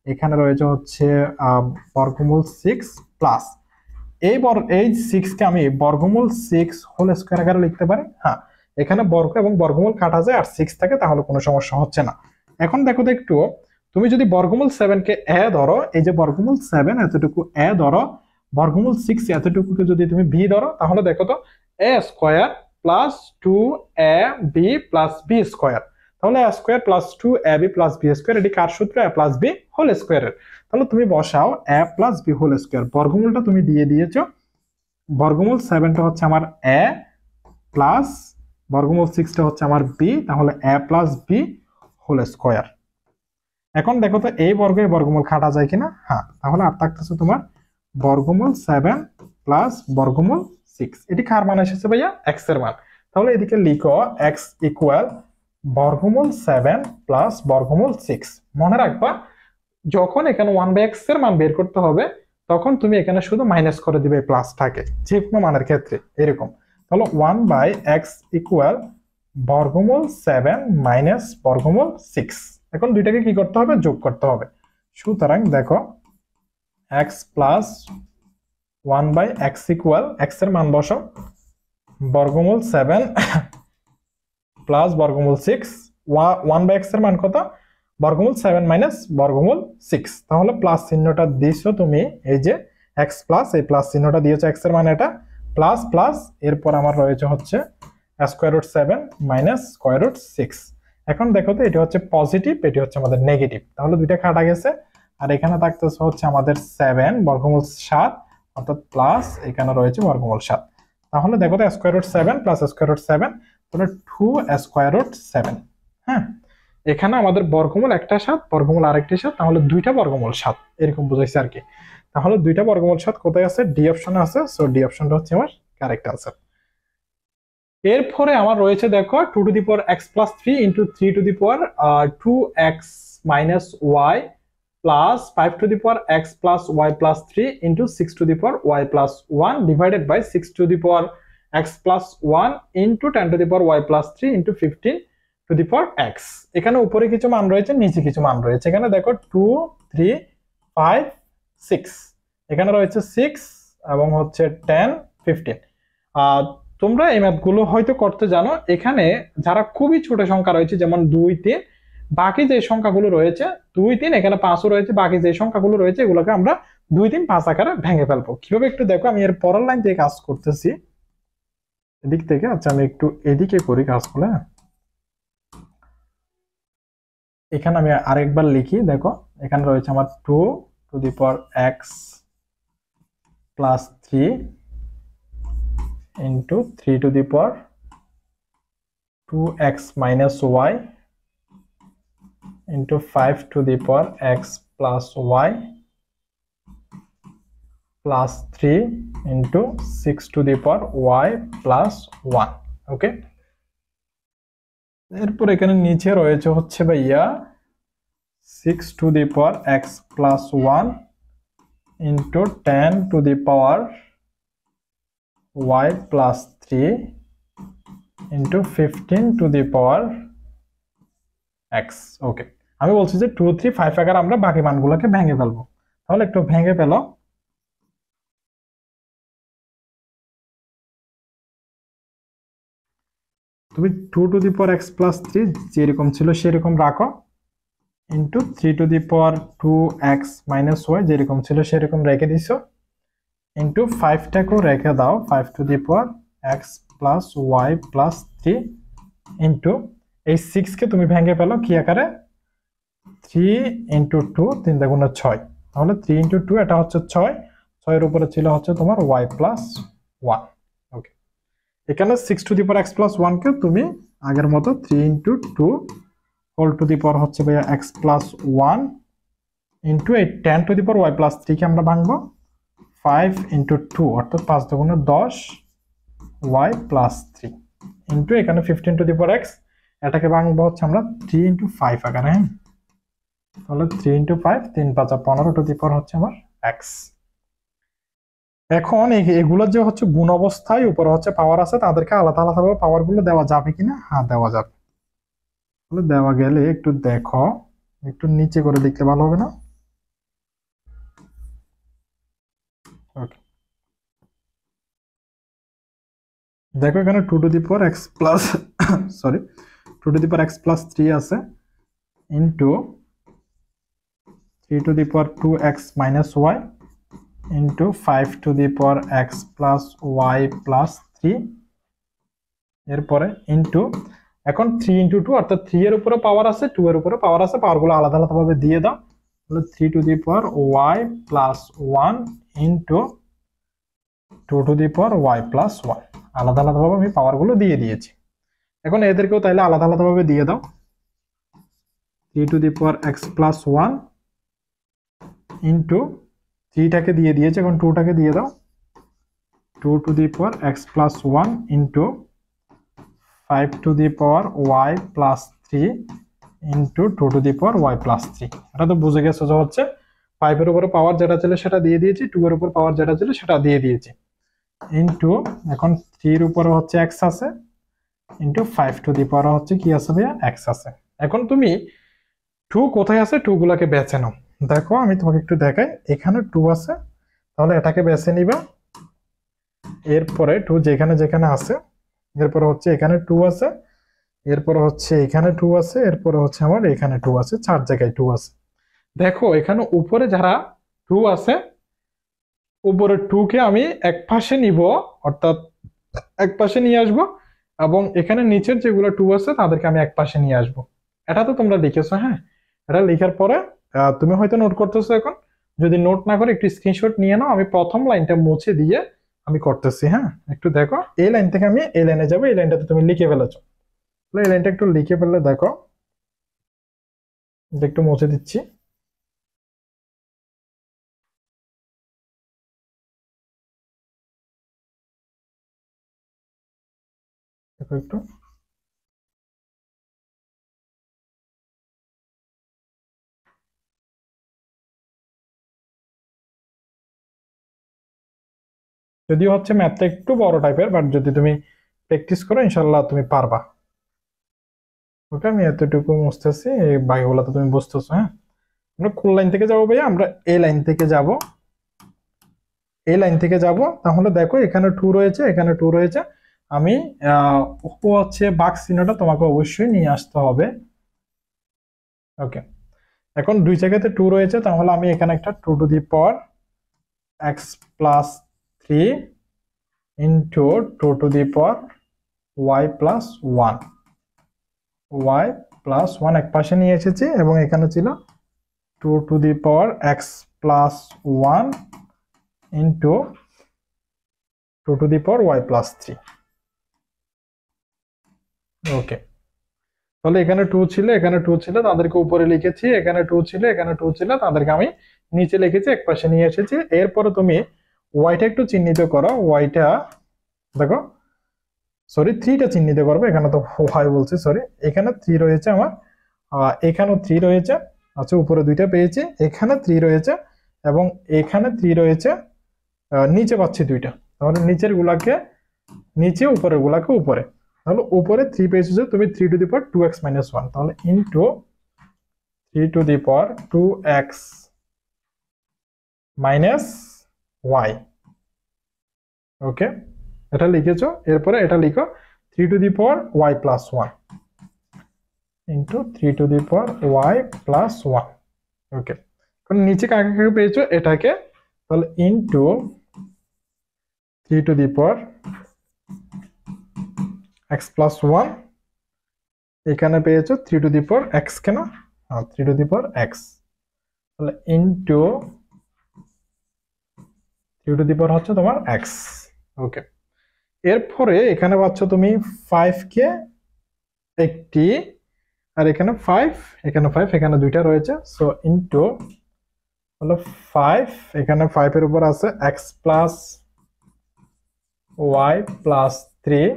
এখানে রয়েছে হচ্ছে বর্গমূল 6, প্লাস এই 6 কে আমি বর্গমূল 6 হোল স্কয়ার আকারে লিখতে পারি। হ্যাঁ, এখানে বর্গ এবং বর্গমূল কাটা যায় আর 6 থাকে, তাহলে কোনো সমস্যা হচ্ছে না। এখন দেখো তো একটু, তুমি যদি বর্গমূল 7 কে এ ধরো, এই যে বর্গমূল 7 এতটুকু এ ধরো, বর্গমূল 6 এতটুকুকে যদি তুমি বি ধরো, তাহলে দেখো তো a square plus 2ab plus b square, তাহলে a square plus 2ab plus b square, এটি কার সূত্র? a প্লাস বি হোল স্কয়ারের। তাহলে তুমি বসাও a plus B whole square, বর্গমূলটা তুমি দিয়ে দিয়েছো, বর্গমূল 7টা হচ্ছে আমার a প্লাস বর্গমূল 6টা হচ্ছে আমার b, তাহলে a plus B whole square. এখন দেখো তো এই বর্গমূল কাটা যায় কিনা? হ্যাঁ, তাহলে আর থাকতেছে তোমার বর্গমূল 7 প্লাস বর্গমূল 6, এটি কার মান এসেছে ভাইয়া? x এর মান। তাহলে এদিকে লিখো x ইকুয়াল বর্গমূল 7 প্লাস বর্গমূল 6। মনে রাখবা যখন এখানে 1/x এর মান বের করতে হবে, তখন তুমি এখানে শুধু মাইনাস করে দিবে প্লাসটাকে, যে কোনো মানের ক্ষেত্রে এরকম। তাহলে 1/x ইকুয়াল বর্গমূল 7 মাইনাস বর্গমূল 6। এখন দুইটাকে কি করতে হবে? যোগ করতে হবে। সুতরাং দেখো x plus 1/x equal, x এর মান বসো, বর্গমূল 7 প্লাস বর্গমূল 6, 1/x এর মান কত? বর্গমূল 7 মাইনাস বর্গমূল 6, তাহলে প্লাস চিহ্নটা দিছো তুমি, এই যে x প্লাস, এই প্লাস চিহ্নটা দিয়েছো x এর মান, এটা প্লাস প্লাস, এরপর আমার রয়েছে হচ্ছে square root 7 minus square root 6। এখন দেখো তো এটি হচ্ছে পজিটিভ, এটি হচ্ছে আমাদের নেগেটিভ, তাহলে দুইটা কাটা গেছে, আর এখানে থাকতেছে হচ্ছে আমাদের 7 বর্গমূল 7, অর্থাৎ প্লাস এখানে রয়েছে বর্গমূল 7। তাহলে দেখো তো square root 7 plus square root 7, তাহলে 2 স্কয়ার রুট 7। হ্যাঁ, এখানে আমাদের বর্গমূল একটা 7, বর্গমূল আরেকটি 7, তাহলে দুইটা বর্গমূল 7, এরকম বুঝাইছে আর কি। তাহলে দুইটা বর্গমূল 7 কোথায় আছে? ডি অপশনে আছে, সো ডি অপশনটা হচ্ছে আমার কারেক্ট आंसर। এরপরে আমার রয়েছে দেখো 2 to the power x plus 3 into 3 to the power 2x minus y plus 5 to the power x plus y plus 3 into 6 to the power y plus 1 divided by 6 to the power x plus 1 into 10 to the power y plus 3 into 15 to the power x। এখানে উপরে কিছু মান রয়েছে, নিচে কিছু মান রয়েছে। এখানে দেখো 2 3 5 6, এখানে রয়েছে 6 এবং হচ্ছে 10 15। তোমরা এই ম্যাথগুলো হয়তো করতে জানো। এখানে যারা খুবই ছোট সংখ্যা রয়েছে, যেমন 2 3, বাকি যে সংখ্যাগুলো রয়েছে 2 3, এখানে 5ও রয়েছে, বাকি যে সংখ্যাগুলো রয়েছে এগুলোকে আমরা 2 3 5 আকারে ভেঙে ফেলবো। কিভাবে একটু দেখো, আমি এর পরের লাইন থেকে কাজ করতেছি এদিক থেকে। আচ্ছা, আমি একটু এদিকে করি কাজগুলো। এখানে আমি আরেকবার লিখি, দেখো এখানে রয়েছে আমার 2 to the power x plus 3 into 3 to the power 2x minus y into 5 to the power x plus y plus 3 into 6 to the power y plus 1। ওকে, এরপর এখানে নিচে রয়েছে হচ্ছে ভাইয়া 6 to the power x plus 1 into 10 to the power y plus 3 into 15 to the power x। ওকে, আমি বলছি যে 2 3 5 আকার আমরা বাকি মানগুলোকে ভেঙে ফেলবো। তাহলে একটু ভেঙে ফেলো। তুমি 2 to the power x plus 3 যেরকম ছিল সেরকম রাখো, into 3 to the power 2x minus y যেরকম ছিল সেরকম রেখে দিছো, ইন্টু 5টাকেও রেখে দাও 5 to the power x plus y plus 3 into এই 6 কে তুমি ভেঙে ফেলো কি আকারে, 3 into 2 3 গুণ 6, তাহলে 3 into 2 এটা হচ্ছে 6, 6 এর উপরে ছিল হচ্ছে তোমার y plus 1। ওকে, এখানে 6 to the power x plus 1 কে তুমি আগের মতো 3 into 2 whole to the power হচ্ছে ভাইয়া x plus 1 into এই 10 to the power y plus 3 কে আমরা ভাঙবো 5 into 2 অর্থাৎ 5 গুণ 10 y plus 3 into এখানে 15 to the power x, এটাকে ভাঙবো হচ্ছে আমরা 3 into 5 আকারে। হ্যাঁ, তাহলে 3 into 5 3 5 15 to the power হচ্ছে আমার x। এখন এগুলো যে হচ্ছে গুণ অবস্থায় উপরে হচ্ছে পাওয়ার আছে, তাদেরকে আলাদা আলাদা ভাবে পাওয়ার গুলো দেওয়া যাবে কিনা? হ্যাঁ, দেওয়া যাবে। তাহলে দেওয়া গেলে একটু দেখো, একটু নিচে করে দেখতে ভালো হবে না? ওকে, দেখো এখানে 2 to the power x plus sorry 2 to the power x plus 3 আছে into 3 to the power 2x minus y into 5 to the power x plus y plus 3 এরপরে ইন্টু এখন 3 into 2 অর্থাৎ 3 এর উপরে পাওয়ার আছে 2 এর উপরে পাওয়ার আছে, পাওয়ারগুলো আলাদা আলাদা ভাবে দিয়ে দাও। তাহলে 3 to the power y plus 1 into 2 to the power y plus 1 আলাদা আলাদা ভাবে আমি পাওয়ারগুলো দিয়ে দিয়েছি। এখন এদেরকেও তাহলে আলাদা আলাদা ভাবে দিয়ে দাও। 3 to the power x plus 1 into 3টাকে দিয়ে দিয়েছে, এখন 2টাকে দিয়ে দাও 2 to the power x plus 1 into 5 to the power y plus 3 into 2 to the power y plus 3। এটা তো বুঝে গেছো যে হচ্ছে 5 এর উপরে পাওয়ার যেটা ছিল সেটা দিয়ে দিয়েছি, 2 এর উপর পাওয়ার যেটা ছিল সেটা দিয়ে দিয়েছি, ইন্টু এখন 3 এর উপরে হচ্ছে x আছে ইন্টু 5 to the power হচ্ছে কি আছে ভাইয়া x আছে। এখন তুমি 2 কোথায় আছে 2 গুলাকে বেছে নাও। দেখো আমি তোমাকে একটু দেখাই, এখানে 2 আছে, তাহলে এটাকে বেছে নিবা। এরপরে 2 যেখানে যেখানে আছে, এরপরে হচ্ছে এখানে 2 আছে, এরপরে হচ্ছে এখানে 2 আছে, এরপরে হচ্ছে আমার এখানে 2 আছে, 4 জায়গায় 2 আছে। দেখো এখানে উপরে যারা 2 আছে, উপরে 2 কে আমি এক পাশে নিব, অর্থাৎ এক পাশে নিয়ে আসব, এবং এখানে নিচের যেগুলো 2 আছে তাদেরকে আমি এক পাশে নিয়ে আসব। এটা তো তোমরা লিখেছো। হ্যাঁ, এটা লেখার পরে তুমি হয়তো নোট করতেছো। এখন যদি নোট না করে একটু স্ক্রিনশট নিয়ে নাও, আমি প্রথম লাইনটা মুছে দিয়ে আমি করতেছি। হ্যাঁ, একটু দেখো, এই লাইন থেকে আমি এই লাইনে যাবো, এই লাইনটাতে তুমি লিখে ফেলেছো, এই লাইনটা একটু লিখে ফেললে দেখো, একটু মুছে দিচ্ছি। দেখো একটু, যদিও হচ্ছে ম্যাথটা একটু বড় টাইপের, বাট যদি তুমি প্র্যাকটিস করো ইনশাল্লাহ তুমি পারবা। ওকে, আমি এতটুকু মুছতেছি, এই বাকিগুলো তো তুমি বুঝতেছো। হ্যাঁ, আমরা কোন লাইন থেকে যাবো ভাইয়া? আমরা এই লাইন থেকে যাব, এই লাইন থেকে যাব। তাহলে দেখো এখানে 2 রয়েছে, এখানে 2 রয়েছে, আমি হচ্ছে বাক্স চিহ্নটা তোমাকে অবশ্যই নিয়ে আসতে হবে। ওকে, এখন দুই জায়গাতে 2 রয়েছে, তাহলে আমি এখানে একটা 2 to the power x plus 3 into 2 to the power y plus 1 y plus 1 এক পাশে নিয়ে এসেছি, এবং এখানে ছিল 2 to the power x plus 1 into 2 to the power y plus 3। ওকে, তাহলে এখানে 2 ছিল, এখানে 2 ছিল, তাদেরকে উপরে লিখেছি, এখানে 2 ছিল, এখানে 2 ছিল, তাদেরকে আমি নিচে লিখেছি, এক পাশে নিয়ে এসেছি। এরপরে তুমি ওয়াইটা একটু চিহ্নিত করো, ওয়াইটা দেখো, সরি 3টা চিহ্নিত করবে, এখানে তো ওয়াই বলছি, সরি, এখানে 3 রয়েছে আমার, এখানেও 3 রয়েছে, আচ্ছা উপরে দুইটা পেয়েছি, এখানে 3 রয়েছে এবং এখানে 3 রয়েছে, নিচে পাচ্ছি দুইটা। তাহলে নিচের গুলাকে নিচে, উপরের গুলাকে উপরে। তাহলে উপরে 3 পেয়েছো যে তুমি 3 to the power 2x minus 1, তাহলে into 3 to the power 2x minus y। ওকে, এটা লিখেছো। এরপরে এটা লিখো 3 to the power y plus 1 into 3 to the power y plus 1। ওকে, এখন নিচে কাকে কাকে পেয়েছো এটাকে, তাহলে into 3 to the power x plus 1, এখানে পেয়েছো 3 টু দি পাওয়ার x, কেন 3 টু দি পাওয়ার x, তাহলে ইনটু 3 টু দি পাওয়ার হচ্ছে তোমার x। ওকে, এরপরে এখানে পাচ্ছ তুমি 5 কে একটি, আর এখানে 5, এখানে 5, এখানে দুইটা রয়েছে, সো ইনটু হলো 5, এখানে 5 এর উপর আছে x প্লাস y প্লাস 3,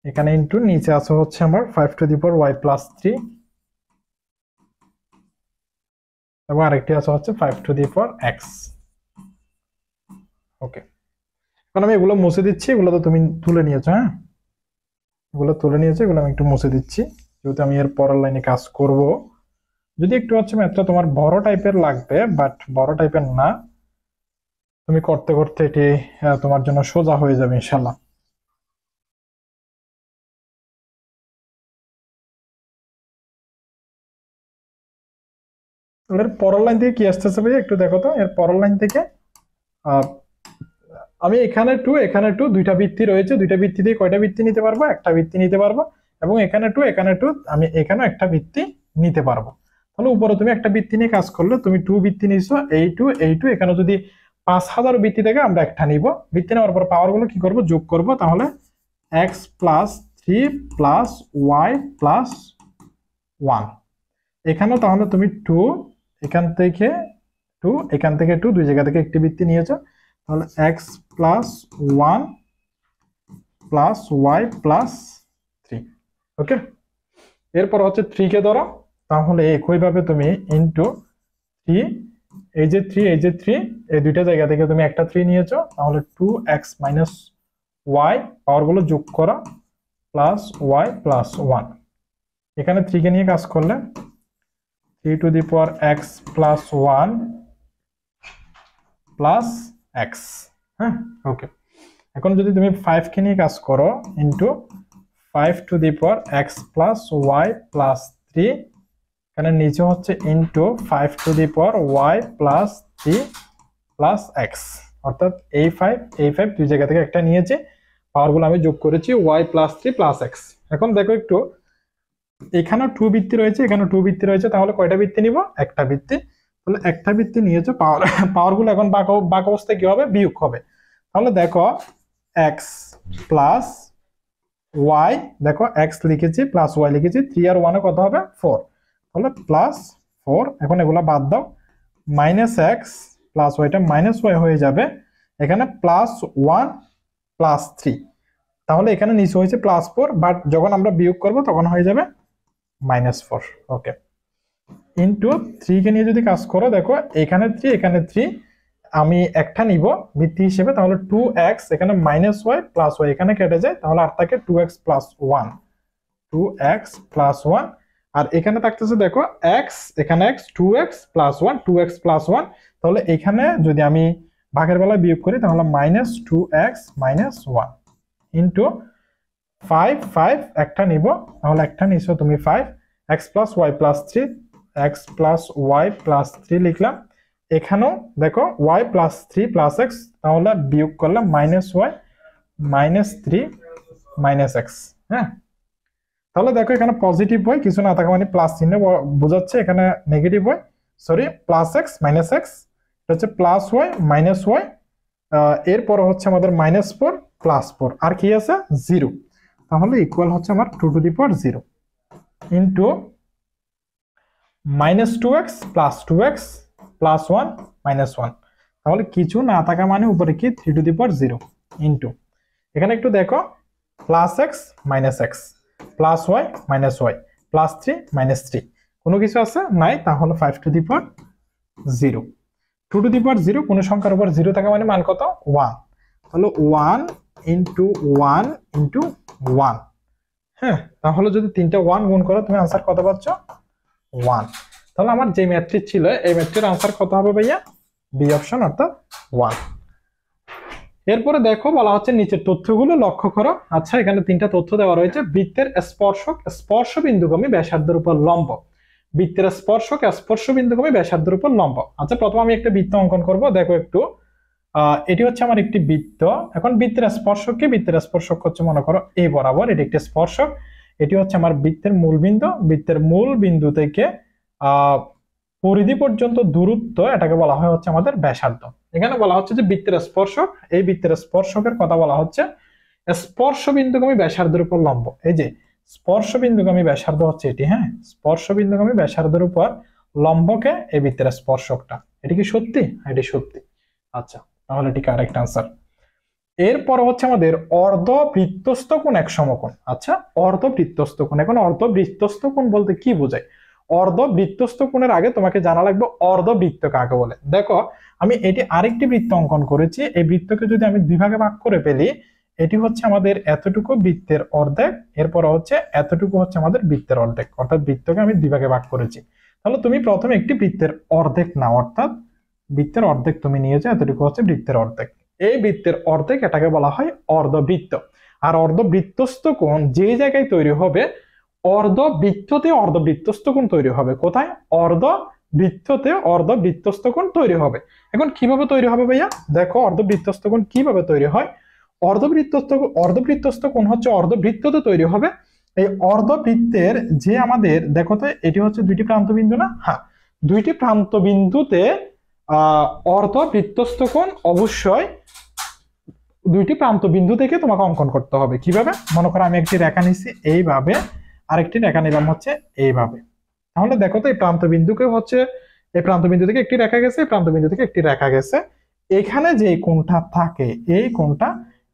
এখানে ইনটু নিচে আছে হচ্ছে আমার 5 to the power y plus 3, এবং আরেকটি আছে হচ্ছে 5 টু দি পাওয়ার x। ওকে, এখন আমি এগুলো মুছে দিচ্ছি, এগুলো তো তুমি তুলে নিয়েছো। হ্যাঁ, এগুলো তুলে নিয়েছো, এগুলো আমি একটু মুছে দিচ্ছি, যেহেতু আমি এর পরের লাইনে কাজ করব। যদি একটু হচ্ছে ম্যাথটা তোমার বড় টাইপের লাগবে, বাট বড় টাইপের না, তুমি করতে করতে এটি তোমার জন্য সোজা হয়ে যাবে ইনশাল্লাহ। এর পরের লাইন থেকে কি আসতেছে ভাই একটু দেখো তো। এর পরের লাইন থেকে আমি এখানে 2, এখানে 2, দুইটা বৃত্তি রয়েছে, দুইটা বৃত্তি দিয়ে কয়টা বৃত্তি নিতে পারবো? একটা বৃত্তি নিতে পারবো। এবং এখানে 2, এখানে 2, আমি এখানেও একটা বৃত্তি নিতে পারবো। তাহলে উপরে তুমি একটা বৃত্তি নিয়ে কাজ করলে, তুমি 2 বৃত্তি নিছো, এই 2, এখানে যদি 5000 বৃত্তি থেকে আমরা একটা নিব, বৃত্তি নেওয়ার পর পাওয়ার গুলো কি করব? যোগ করব। তাহলে x plus 3 plus y plus 1, এখানে তাহলে তুমি 2, এখান থেকে 2, এখান থেকে 2, দুই জায়গা থেকে একটি বৃত্তি নিয়েছো, তাহলে x plus 1 plus y plus 3। ওকে, এরপর হচ্ছে 3 কে ধরো, তাহলে একইভাবে তুমি ইনটু 3, এই যে 3, এই যে 3, এই দুইটা জায়গা থেকে তুমি একটা 3 নিয়েছো, তাহলে 2x মাইনাস y, পাওয়ারগুলো যোগ করা, প্লাস y প্লাস 1। এখানে 3 কে নিয়ে কাজ করলে 3 to the power x plus 1 plus x। হ্যাঁ, ওকে, এখন যদি তুমি 5 কে নিয়ে কাজ করো, into 5 to the power x plus y plus 3, এখানে নিচে হচ্ছে into 5 to the power y plus 3 plus x, অর্থাৎ এই 5 দুই জায়গা থেকে একটা নিয়েছে, পাওয়ারগুলো আমি যোগ করেছি y প্লাস 3 প্লাস x। এখন দেখো একটু, এখানে 2 বৃত্তি রয়েছে, এখানে 2 বৃত্তি রয়েছে, তাহলে কয়টা বৃত্তি নিব? একটা বৃত্তি। তাহলে একটা বৃত্তি নিয়েছো, পাওয়ারগুলো এখন বাঁক অবস্থায় কি হবে? বিয়োগ হবে। তাহলে দেখো x প্লাস y, দেখো x লিখেছি প্লাস y লিখেছি, 3 আর 1 এ কত হবে? 4, তাহলে প্লাস 4। এখন এগুলা বাদ দাও, মাইনাস x প্লাস ওয়াইটা মাইনাস y হয়ে যাবে, এখানে প্লাস 1 প্লাস 3, তাহলে এখানে নিচে হয়েছে প্লাস 4, বাট যখন আমরা বিয়োগ করব তখন হয়ে যাবে -4। ওকে, ইনটু 3 কে নিয়ে যদি কাজ করো, দেখো এখানে 3, এখানে 3, আমি একটা নিব বৃত্তি হিসেবে, তাহলে 2x, এখানে -y প্লাস y এখানে কেটে যায়, তাহলে আর থাকে 2x প্লাস 1, 2x প্লাস 1। আর এখানে থাকতেছে দেখো x, এখানে x, 2x plus 1, 2x plus 1, তাহলে এখানে যদি আমি ভাগের বেলায় বিয়োগ করি, তাহলে -2x মাইনাস 1 ইনটু 5 একটা নিব, তাহলে একটা নিছো তুমি 5, x plus y plus 3, x plus y plus 3 লিখলাম। এখানেও দেখো y প্লাস 3 প্লাস x, তাহলে বিয়োগ করলাম -y মাইনাস 3 মাইনাস x। হ্যাঁ, তাহলে দেখো এখানে পজিটিভ হয়, কিছু না থাকা মানে প্লাস চিহ্ন বোঝাচ্ছে, এখানে নেগেটিভ হয়, sorry plus x minus x, এটা হচ্ছে প্লাস y মাইনাস y, এরপর হচ্ছে আমাদের -4 প্লাস 4, আর কি আছে? 0, তাহলে ইকুয়াল হচ্ছে আমার 2 to the power 0 into -2x plus 2x plus 1 minus 1, তাহলে কিছু না থাকা মানে উপরে কি 3 টু দি পাওয়ার 0 ইনটু, এখানে একটু দেখো plus x minus x plus y minus y plus 3 minus 3, কোনো কিছু আছে নাই, তাহলে 5 to the power 0। 2 to the পাওয়ার 0 কোনো সংখ্যার উপর 0 থাকা মানে মান কত 1, তাহলে 1 ইনটু 1 ইনটু 1। হ্যাঁ, তাহলে যদি 3টা 1 গুণ করো তুমি आंसर কত পাচ্ছ 1। তাহলে আমার যে ম্যাট্রিক্স ছিল এই ম্যাট্রিক্সের आंसर কত হবে ভাইয়া বি অপশন অর্থাৎ 1। এরপরে দেখো বলা হচ্ছে নিচের তথ্যগুলো লক্ষ্য করো। আচ্ছা, এখানে 3টা তথ্য দেওয়া রয়েছে। বৃত্তের স্পর্শক স্পর্শ বিন্দুগামী ব্যাসার্ধের উপর লম্ব। বৃত্তের স্পর্শক স্পর্শ বিন্দুগামী ব্যাসার্ধের উপর লম্ব। আচ্ছা, প্রথমে আমি একটা বৃত্ত অঙ্কন করব। দেখো একটু, এটি হচ্ছে আমার একটি বৃত্ত। এখন বৃত্তের স্পর্শক কি? বৃত্তের স্পর্শক হচ্ছে মনে করো এই বরাবর, এটি একটি স্পর্শক। এটি হচ্ছে আমার বৃত্তের মূল বিন্দু। বৃত্তের মূল বিন্দু থেকে পরিধি পর্যন্ত দূরত্ব, এটাকে বলা হয় হচ্ছে আমাদের ব্যাসার্ধ। এখানে বলা হচ্ছে যে বৃত্তের স্পর্শক, এই বৃত্তের স্পর্শকের কথা বলা হচ্ছে স্পর্শ বিন্দুগামী ব্যাসার্ধের উপর লম্ব। এই যে স্পর্শ বিন্দুগামী ব্যাসার্ধ হচ্ছে এটি। হ্যাঁ, স্পর্শ বিন্দুগামী ব্যাসার্ধের উপর লম্বকে এই বৃত্তের স্পর্শকটা। এটি কি সত্যি? এটি সত্যি। আচ্ছা, তাহলে এটি কারেক্ট আনসার। এরপর হচ্ছে আমাদের অর্ধবৃত্তস্থ কোণ এক সমকোণ। আচ্ছা, অর্ধবৃত্তস্থ কোণ। এখন অর্ধবৃত্তস্থ কোণ বলতে কি বোঝায়? অর্ধবৃত্তস্থ কোণের আগে তোমাকে জানা লাগবে অর্ধবৃত্ত কাকে বলে। দেখো, আমি এটি আরেকটি বৃত্ত অঙ্কন করেছি। এই বৃত্তকে যদি আমি দুই ভাগে ভাগ করে ফেলি, এটি হচ্ছে আমাদের এতটুকু বৃত্তের অর্ধেক, এরপর হচ্ছে এতটুকু হচ্ছে আমাদের বৃত্তের অর্ধেক, অর্থাৎ বৃত্তকে আমি দুই ভাগে ভাগ করেছি। তাহলে তুমি প্রথমে একটি বৃত্তের অর্ধেক নাও, অর্থাৎ বৃত্তের অর্ধেক তুমি নিয়েছো, এতটুকু হচ্ছে বৃত্তের অর্ধেক। এই বৃত্তের অর্ধেক, এটাকে বলা হয় অর্ধবৃত্ত। আর অর্ধবৃত্তস্থ কোণ যে জায়গায় তৈরি হবে, অর্ধবৃত্ততে অর্ধবৃত্তস্থ কোণ তৈরি হবে। কোথায়? অর্ধবৃত্ততে অর্ধবৃত্তস্থ কোণ তৈরি হবে। এখন কিভাবে তৈরি হবে ভাইয়া? দেখো, অর্ধবৃত্তস্থ কোণ কিভাবে তৈরি হয়। অর্ধবৃত্তস্থ কোণ হচ্ছে অর্ধবৃত্ততে তৈরি হবে। এই অর্ধবৃত্তের যে আমাদের দেখো তো, এটি হচ্ছে দুইটি প্রান্ত বিন্দু না? হ্যাঁ, দুইটি প্রান্ত বিন্দুতে অর্ধবৃত্তস্থ কোণ অবশ্যই দুইটি প্রান্ত বিন্দু থেকে তোমাকে অঙ্কন করতে হবে। কিভাবে? মনে করো আমি একটি রেখা নিচ্ছি এইভাবে, আরেকটি রেখা নিলাম হচ্ছে এইভাবে। তাহলে দেখো তো, এই প্রান্ত বিন্দুকে হচ্ছে এই প্রান্ত বিন্দু থেকে একটি রেখা গেছে, এই প্রান্ত বিন্দু থেকে একটি রেখা গেছে। এখানে যে কোণটা থাকে, এই কোণটা,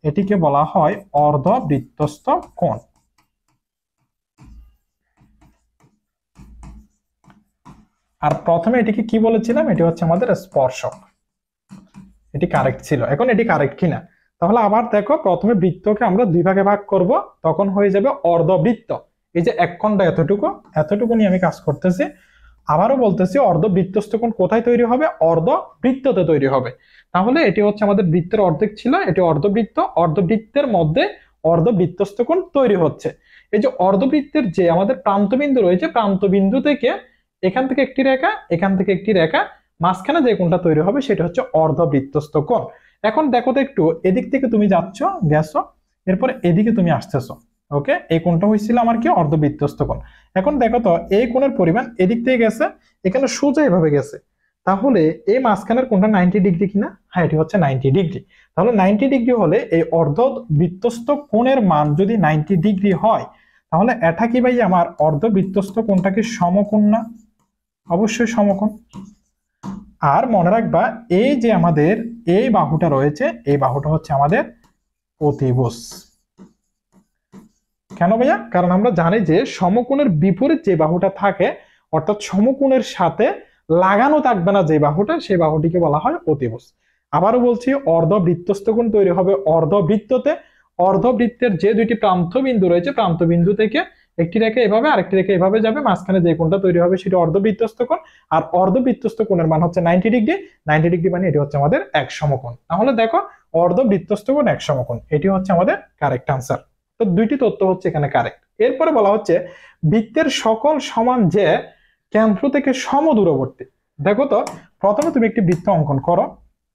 এটিকে বলা হয় অর্ধবৃত্তস্থ কোণ। আর প্রথমে এটিকে কি বলেছিলাম? এটি হচ্ছে আমাদের স্পর্শক। এটি কারেক্ট ছিল। এখন এটি কারেক্ট কিনা তাহলে আবার দেখো, প্রথমে বৃত্তকে আমরা দুই ভাগে ভাগ করব, তখন হয়ে যাবে অর্ধবৃত্ত। এই যে এক কোণটা এতটুকু, এতটুকু নিয়ে আমি কাজ করতেছি। আবারও বলতেছি, অর্ধবৃত্তস্থ কোণ কোথায় তৈরি হবে? অর্ধবৃত্ততে তৈরি হবে। তাহলে এটি হচ্ছে আমাদের বৃত্তের অর্ধেক ছিল, এটি অর্ধবৃত্ত। অর্ধবৃত্তের মধ্যে অর্ধবৃত্তস্থ কোণ তৈরি হচ্ছে। এই যে অর্ধবৃত্তের যে আমাদের প্রান্তবিন্দু রয়েছে, প্রান্তবিন্দু থেকে এখান থেকে একটি রেখা, এখান থেকে একটি রেখা, মাঝখানে যে কোণটা তৈরি হবে সেটা হচ্ছে অর্ধবৃত্তস্থ কোণ। এখন দেখো তো একটু, এদিক থেকে তুমি যাচ্ছ, গেছো, এরপরে এদিকে তুমি আসতেছো। ওকে, এই কোণটা হয়েছিল আমার কি? অর্ধবৃত্তস্থ কোণ। এখন দেখো তো, এই কোণের পরিমাণ এদিক থেকে গেছে, এখানে সোজা এভাবে গেছে। তাহলে এই মাঝখানের কোণটা 90 ডিগ্রি কিনা? হ্যাঁ, এটি হচ্ছে 90 ডিগ্রি। তাহলে 90 ডিগ্রি হলে এই অর্ধবৃত্তস্থ কোণের মান যদি 90 ডিগ্রি হয়, তাহলে এটা কি ভাই আমার অর্ধবৃত্তস্থ কোণটা কি সমকোণ না? অবশ্যই সমকোণ। আর মনে রাখবা, এই যে আমাদের এই বাহুটা রয়েছে, এই বাহুটা হচ্ছে আমাদের অতিভুজ। কেন ভাইয়া? কারণ আমরা জানি যে সমকোণের বিপরীত যে বাহুটা থাকে, অর্থাৎ সমকোণের সাথে লাগানো থাকবে না যে বাহুটা, সেই বাহুটিকে বলা হয় অতিভুজ। আবারও বলছি, অর্ধবৃত্তস্থ কোণ তৈরি হবে অর্ধবৃত্ততে। অর্ধবৃত্তের যে দুইটি প্রান্ত বিন্দু রয়েছে, প্রান্ত বিন্দু থেকে একটি রেখা এভাবে, আরেকটি রেখা এভাবে যাবে, মাঝখানে যে কোণটা তৈরি হবে সেটা অর্ধবৃত্তস্থ কোণ। আর অর্ধবৃত্তস্থ কোণের মান হচ্ছে 90 ডিগ্রি। 90 ডিগ্রি মানে এটি হচ্ছে আমাদের এক সমকোণ। তাহলে দেখো, অর্ধবৃত্তস্থ কোণ এক সমকোণ, এটি হচ্ছে আমাদের কারেক্ট আনসার। তো দুইটি তথ্য হচ্ছে এখানে কারেক্ট। এরপরে বলা হচ্ছে বৃত্তের সকল সমান যে কেন্দ্র থেকে সমদূরবর্তী। দেখো তো, প্রথমে তুমি একটি বৃত্ত অঙ্কন করো।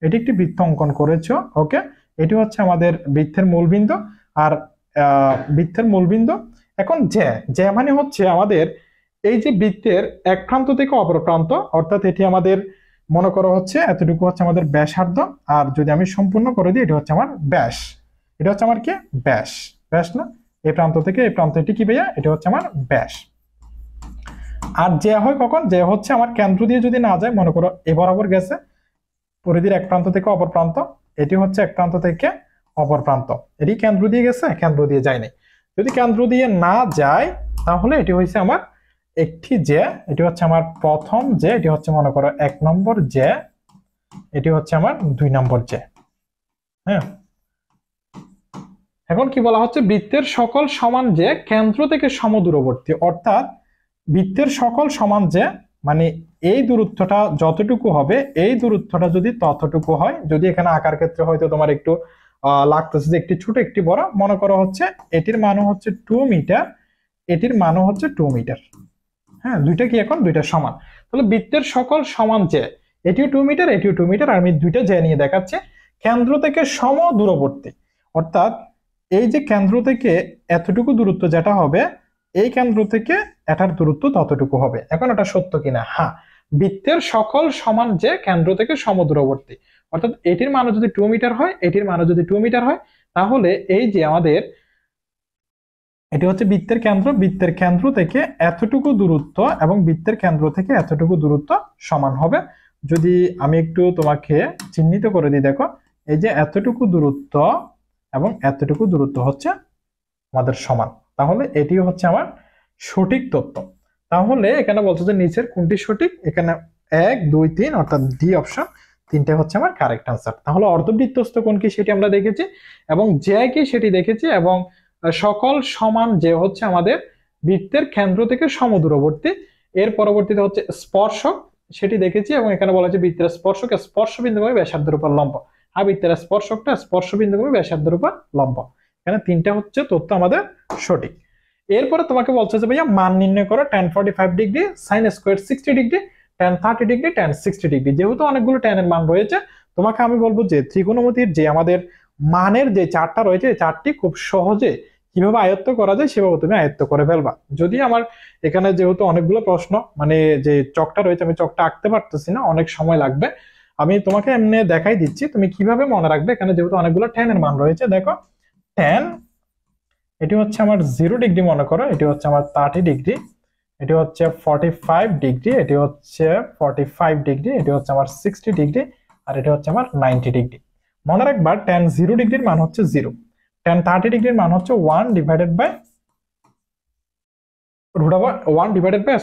এটি একটি বৃত্ত অঙ্কন করেছো। ওকে, এটি হচ্ছে আমাদের বৃত্তের মূলবিন্দু। আর বৃত্তের মূলবিন্দু, এখন যে মানে হচ্ছে আমাদের এই যে বৃত্তের এক প্রান্ত থেকে অপর প্রান্ত, অর্থাৎ এটি আমাদের মনে করো হচ্ছে এতটুকু হচ্ছে আমাদের ব্যাসার্ধ। আর যদি আমি সম্পূর্ণ করে দিই, এটি হচ্ছে আমার ব্যাস। এটা হচ্ছে আমার কি? ব্যাস। ব্যাস না? এই প্রান্ত থেকে এই প্রান্ত, এটি কি ভাইয়া? এটা হচ্ছে আমার ব্যাস। আর যে হয় কখন? যে হচ্ছে আমার কেন্দ্র দিয়ে যদি না যায়, মনে করো এ বরাবর গেছে পরিধির এক প্রান্ত থেকে অপর প্রান্ত, এটি হচ্ছে এক প্রান্ত থেকে অপর প্রান্ত, এটি কেন্দ্র দিয়ে গেছে, কেন্দ্র দিয়ে যায়নি। যদি কেন্দ্র দিয়ে না যায়, তাহলে এটি হয়েছে আমার একটি যে, এটি হচ্ছে আমার প্রথম যে, এটি হচ্ছে মনে করো 1 নম্বর যে, এটি হচ্ছে আমার 2 নম্বর যে। হ্যাঁ, এখন কি বলা হচ্ছে, বৃত্তের সকল সমান যে কেন্দ্র থেকে সমদূরবর্তী, অর্থাৎ বৃত্তের সকল সমান যে মানে এই দূরত্বটা যতটুকু হবে এই দূরত্বটা যদি ততটুকু হয়, যদি এখানে আকার ক্ষেত্রে হয়তো তোমার একটু লাগতেছে যে একটি ছোট একটি বড়, মনে করো হচ্ছে এটির মানও হচ্ছে 2 মিটার, এটির মানও হচ্ছে 2 মিটার। হ্যাঁ, দুইটা কি এখন দুইটা সমান, তাহলে বৃত্তের সকল সমান যে, এটিও 2 মিটার এটিও 2 মিটার, আর আমি দুইটা যে নিয়ে দেখাচ্ছি কেন্দ্র থেকে সম দূরবর্তী, অর্থাৎ এই যে কেন্দ্র থেকে এতটুকু দূরত্ব যেটা হবে এই কেন্দ্র থেকে এটার দূরত্ব ততটুকু হবে। এখন এটা সত্য কিনা? হ্যাঁ, বৃত্তের সকল সমান যে কেন্দ্র থেকে সমদূরবর্তী, অর্থাৎ এটির মানও যদি 2 মিটার হয় এটির মানও যদি 2 মিটার হয়, তাহলে এই যে আমাদের এটি হচ্ছে বৃত্তের কেন্দ্র, বৃত্তের কেন্দ্র থেকে এতটুকু দূরত্ব এবং বৃত্তের কেন্দ্র থেকে এতটুকু দূরত্ব সমান হবে। যদি আমি একটু তোমাকে চিহ্নিত করে দিই, দেখো এই যে এতটুকু দূরত্ব এবং এতটুকু দূরত্ব হচ্ছে আমাদের সমান, তাহলে এটি হচ্ছে আমার সঠিক তথ্য। তাহলে এখানে বলছে যে নিচের কোনটি সঠিক, এখানে 1 2 3 অর্থাৎ ডি অপশন, তিনটে হচ্ছে আমার কারেক্ট আনসার। তাহলে অর্ধবৃত্তস্থ কোণ কি সেটি আমরা দেখেছি, এবং যে কি সেটি দেখেছি, এবং সকল সমান যে হচ্ছে আমাদের বৃত্তের কেন্দ্র থেকে সমদূরবর্তী। এর পরবর্তীতে হচ্ছে স্পর্শক, সেটি দেখেছি, এবং এখানে বলা হচ্ছে বৃত্তের স্পর্শক স্পর্শবিন্দুগামী ব্যাসার্ধের উপর লম্ব, আর বৃত্তের স্পর্শকটা স্পর্শবিন্দুগামী ব্যাসার্ধের উপর লম্ব। এখানে তিনটা হচ্ছে তথ্য আমাদের সঠিক। এরপরে তোমাকে বলছে যে ভাইয়া মান নির্ণয় করো tan 45 degree, sin square 60 degree, tan 30 degree, tan 60 degree. যেহেতু অনেকগুলো tan এর মান রয়েছে, তোমাকে আমি বলবো যে ত্রিকোণমিতির যে আমাদের মানের যে চার্টটা রয়েছে এই চার্টটি খুব সহজে কিভাবে আয়ত্ত করা যায় সেভাবে তুমি আয়ত্ত করে ফেলবা। যদি আমার এখানে যেহেতু অনেকগুলো প্রশ্ন মানে যে চকটা রয়েছে আমি চকটা আঁকতে পারতেছি না, অনেক সময় লাগবে, আমি তোমাকে এমনি দেখাই দিচ্ছি তুমি কিভাবে মনে রাখবে। এখানে যেহেতু অনেকগুলো tan এর মান রয়েছে, দেখো tan এটি হচ্ছে আমার 0 ডিগ্রি মনে করো, এটি হচ্ছে আমার 30 ডিগ্রি, এটি হচ্ছে 45 ডিগ্রি, এটি হচ্ছে 45 ডিগ্রি, এটি হচ্ছে আমার 60 ডিগ্রি, আর এটি হচ্ছে আমার 90 ডিগ্রি। মনে রাখবা tan 0 ডিগ্রির মান হচ্ছে 0, tan 30 ডিগ্রির মান হচ্ছে 1 ডিভাইডেড বাই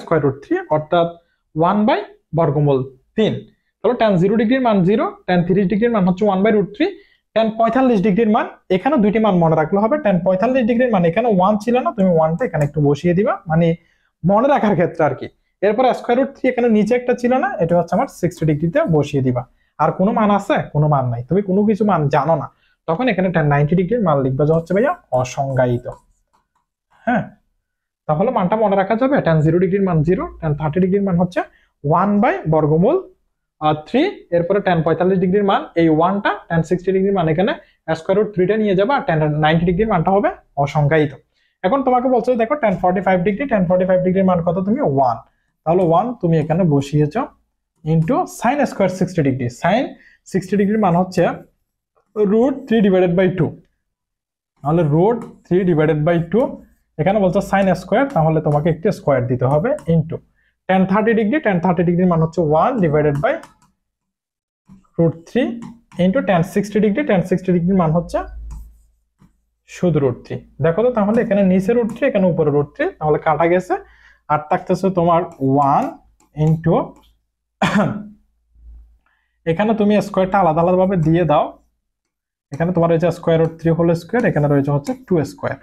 স্কয়ার রুট 3, অর্থাৎ 1 বাই বর্গমূল 3। তাহলে tan 0 ডিগ্রির মান 0, tan 30 ডিগ্রির মান হচ্ছে 1 বাই রুট 3, tan 45 ডিগ্রির মান এখানে দুইটি মান মনে রাখলে হবে। tan 45 ডিগ্রির মান এখানে 1 ছিল না, তুমি 1টা এখানে একটু বসিয়ে দিবা, মানে মনে রাখার ক্ষেত্রে আর কি। এরপর স্কয়ার রুট 3 এখানে নিচে একটা ছিল না, এটা হচ্ছে আমার 60 ডিগ্রিতে বসিয়ে দিবা। আর কোনো মান আছে? কোনো মান নাই, তুমি কোনো কিছু মান জানো না, তখন এখানে tan 90 ডিগ্রির মান লিখবা যে হচ্ছে ভাইয়া অসংজ্ঞায়িত। হ্যাঁ, তাহলে মানটা মনে রাখা যাবে, tan 0 ডিগ্রির মান 0, tan 30 ডিগ্রির মান হচ্ছে 1 বাই বর্গমূল 3, এরপরে tan 45 ডিগ্রির মান এই 1টা, tan 60 ডিগ্রির মান এখানে স্কয়ার রুট 3টা নিয়ে যাবে, আর tan 90 ডিগ্রির মানটা হবে অসংজ্ঞায়িত। এখন তোমাকে বলছো দেখো tan 45 ডিগ্রি, tan 45 ডিগ্রির মান কত? তুমি 1, তাহলে 1 তুমি এখানে বসিয়েছো into sin square 60 degree, sin 60 ডিগ্রির মান হচ্ছে রুট 3 ডিভাইডেড বাই 2, তাহলে রুট 3 ডিভাইডেড বাই 2, এখানে বলছো sin স্কয়ার, তাহলে তোমাকে একটি স্কয়ার দিতে হবে ইনটু tan 30 ডিগ্রি, tan 30 ডিগ্রির মান হচ্ছে 1 divided by root 3 into tan 60 degree, tan 60 ডিগ্রির মান হচ্ছে শুধু রুট 3। দেখো তো তাহলে এখানে নিচে রুট 3 এখানে উপরে রুট 3, তাহলে কাটা গেছে, আর থাকতেছে তোমার 1 ইনটু এখানে তুমি স্কয়ারটা আলাদা আলাদা ভাবে দিয়ে দাও, এখানে তোমার রয়েছে স্কয়ার রুট 3 হোল স্কয়ার, এখানে রয়েছে হচ্ছে 2 স্কয়ার।